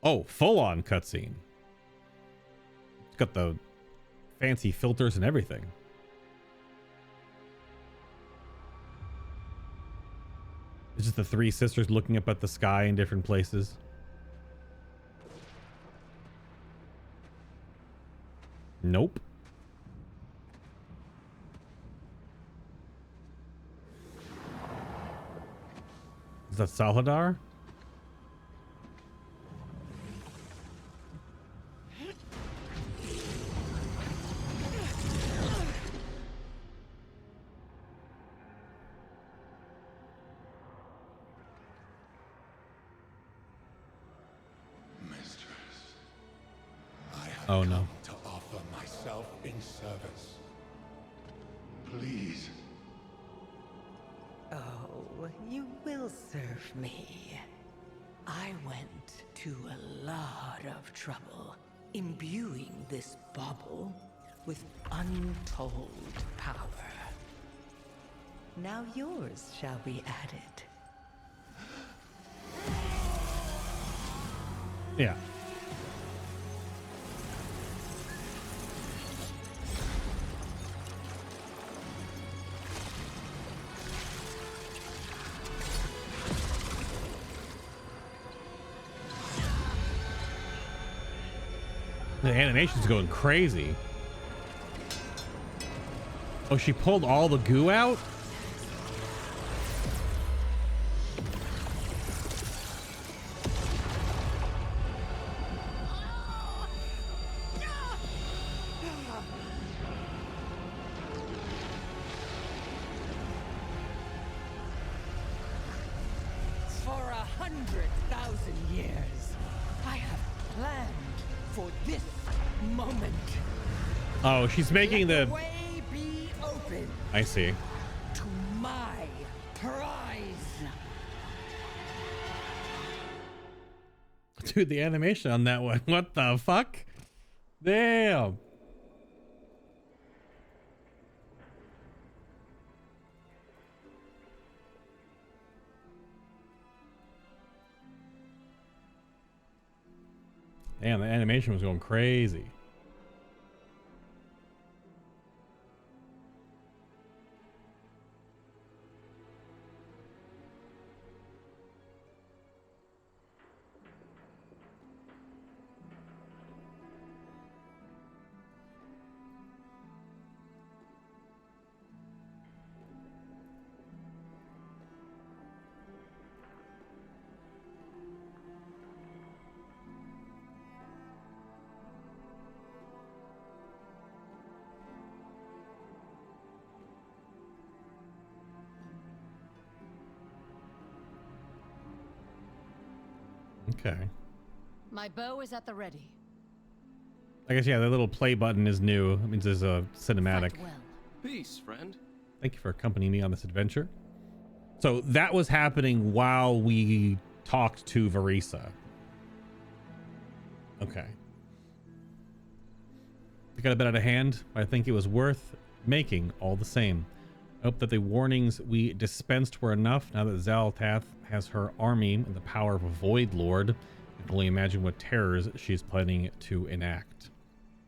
[SPEAKER 2] Oh, full-on cutscene. It's got the fancy filters and everything. It's just the three sisters looking up at the sky in different places. Nope. Is that Salhadar? Oh no.
[SPEAKER 5] To offer myself in service. Please.
[SPEAKER 9] Oh, you will serve me. I went to a lot of trouble imbuing this bauble with untold power. Now yours shall be added.
[SPEAKER 2] Yeah. The animation's going crazy. Oh, she pulled all the goo out?
[SPEAKER 9] For 100,000 years, I have planned for this moment.
[SPEAKER 2] Oh, she's making
[SPEAKER 9] Let
[SPEAKER 2] the...
[SPEAKER 9] way be open
[SPEAKER 2] I see.
[SPEAKER 9] to my prize.
[SPEAKER 2] Dude, the animation on that one. What the fuck? Damn. Damn, the animation was going crazy. Okay.
[SPEAKER 1] My bow is at the ready.
[SPEAKER 2] I guess, yeah, the little play button is new. It means there's a cinematic.
[SPEAKER 1] Fight well.
[SPEAKER 10] Peace, friend.
[SPEAKER 2] Thank you for accompanying me on this adventure. So that was happening while we talked to Verisa. Okay. We got a bit out of hand, but I think it was worth making all the same. I hope that the warnings we dispensed were enough. Now that Zaltath has her army and the power of a Void Lord, I can only imagine what terrors she's planning to enact.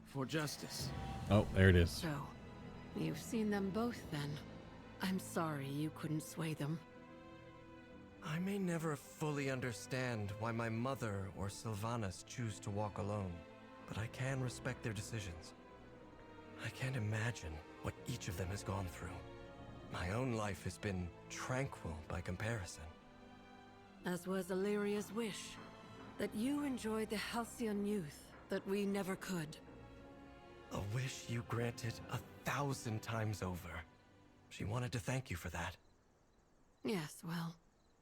[SPEAKER 10] For justice.
[SPEAKER 2] Oh, there it is.
[SPEAKER 1] So, you've seen them both then. I'm sorry you couldn't sway them.
[SPEAKER 3] I may never fully understand why my mother or Sylvanas choose to walk alone, but I can respect their decisions. I can't imagine what each of them has gone through. My own life has been tranquil by comparison.
[SPEAKER 1] As was Illyria's wish, that you enjoyed the halcyon youth that we never could.
[SPEAKER 3] A wish you granted 1,000 times over. She wanted to thank you for that.
[SPEAKER 1] Yes, well,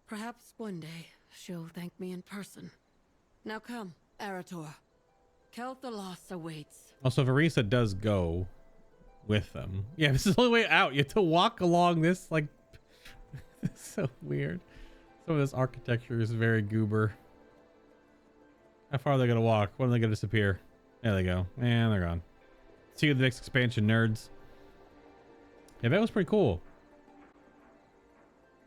[SPEAKER 1] perhaps one day she'll thank me in person. Now come, Arator. Kel'Thalas awaits.
[SPEAKER 2] Also, Verisa does go with them. Yeah, this is the only way out. You have to walk along this, like, it's so weird. Some of this architecture is very goober. How far are they gonna walk? When are they gonna disappear? There they go. And they're gone. See you in the next expansion, nerds. Yeah, that was pretty cool.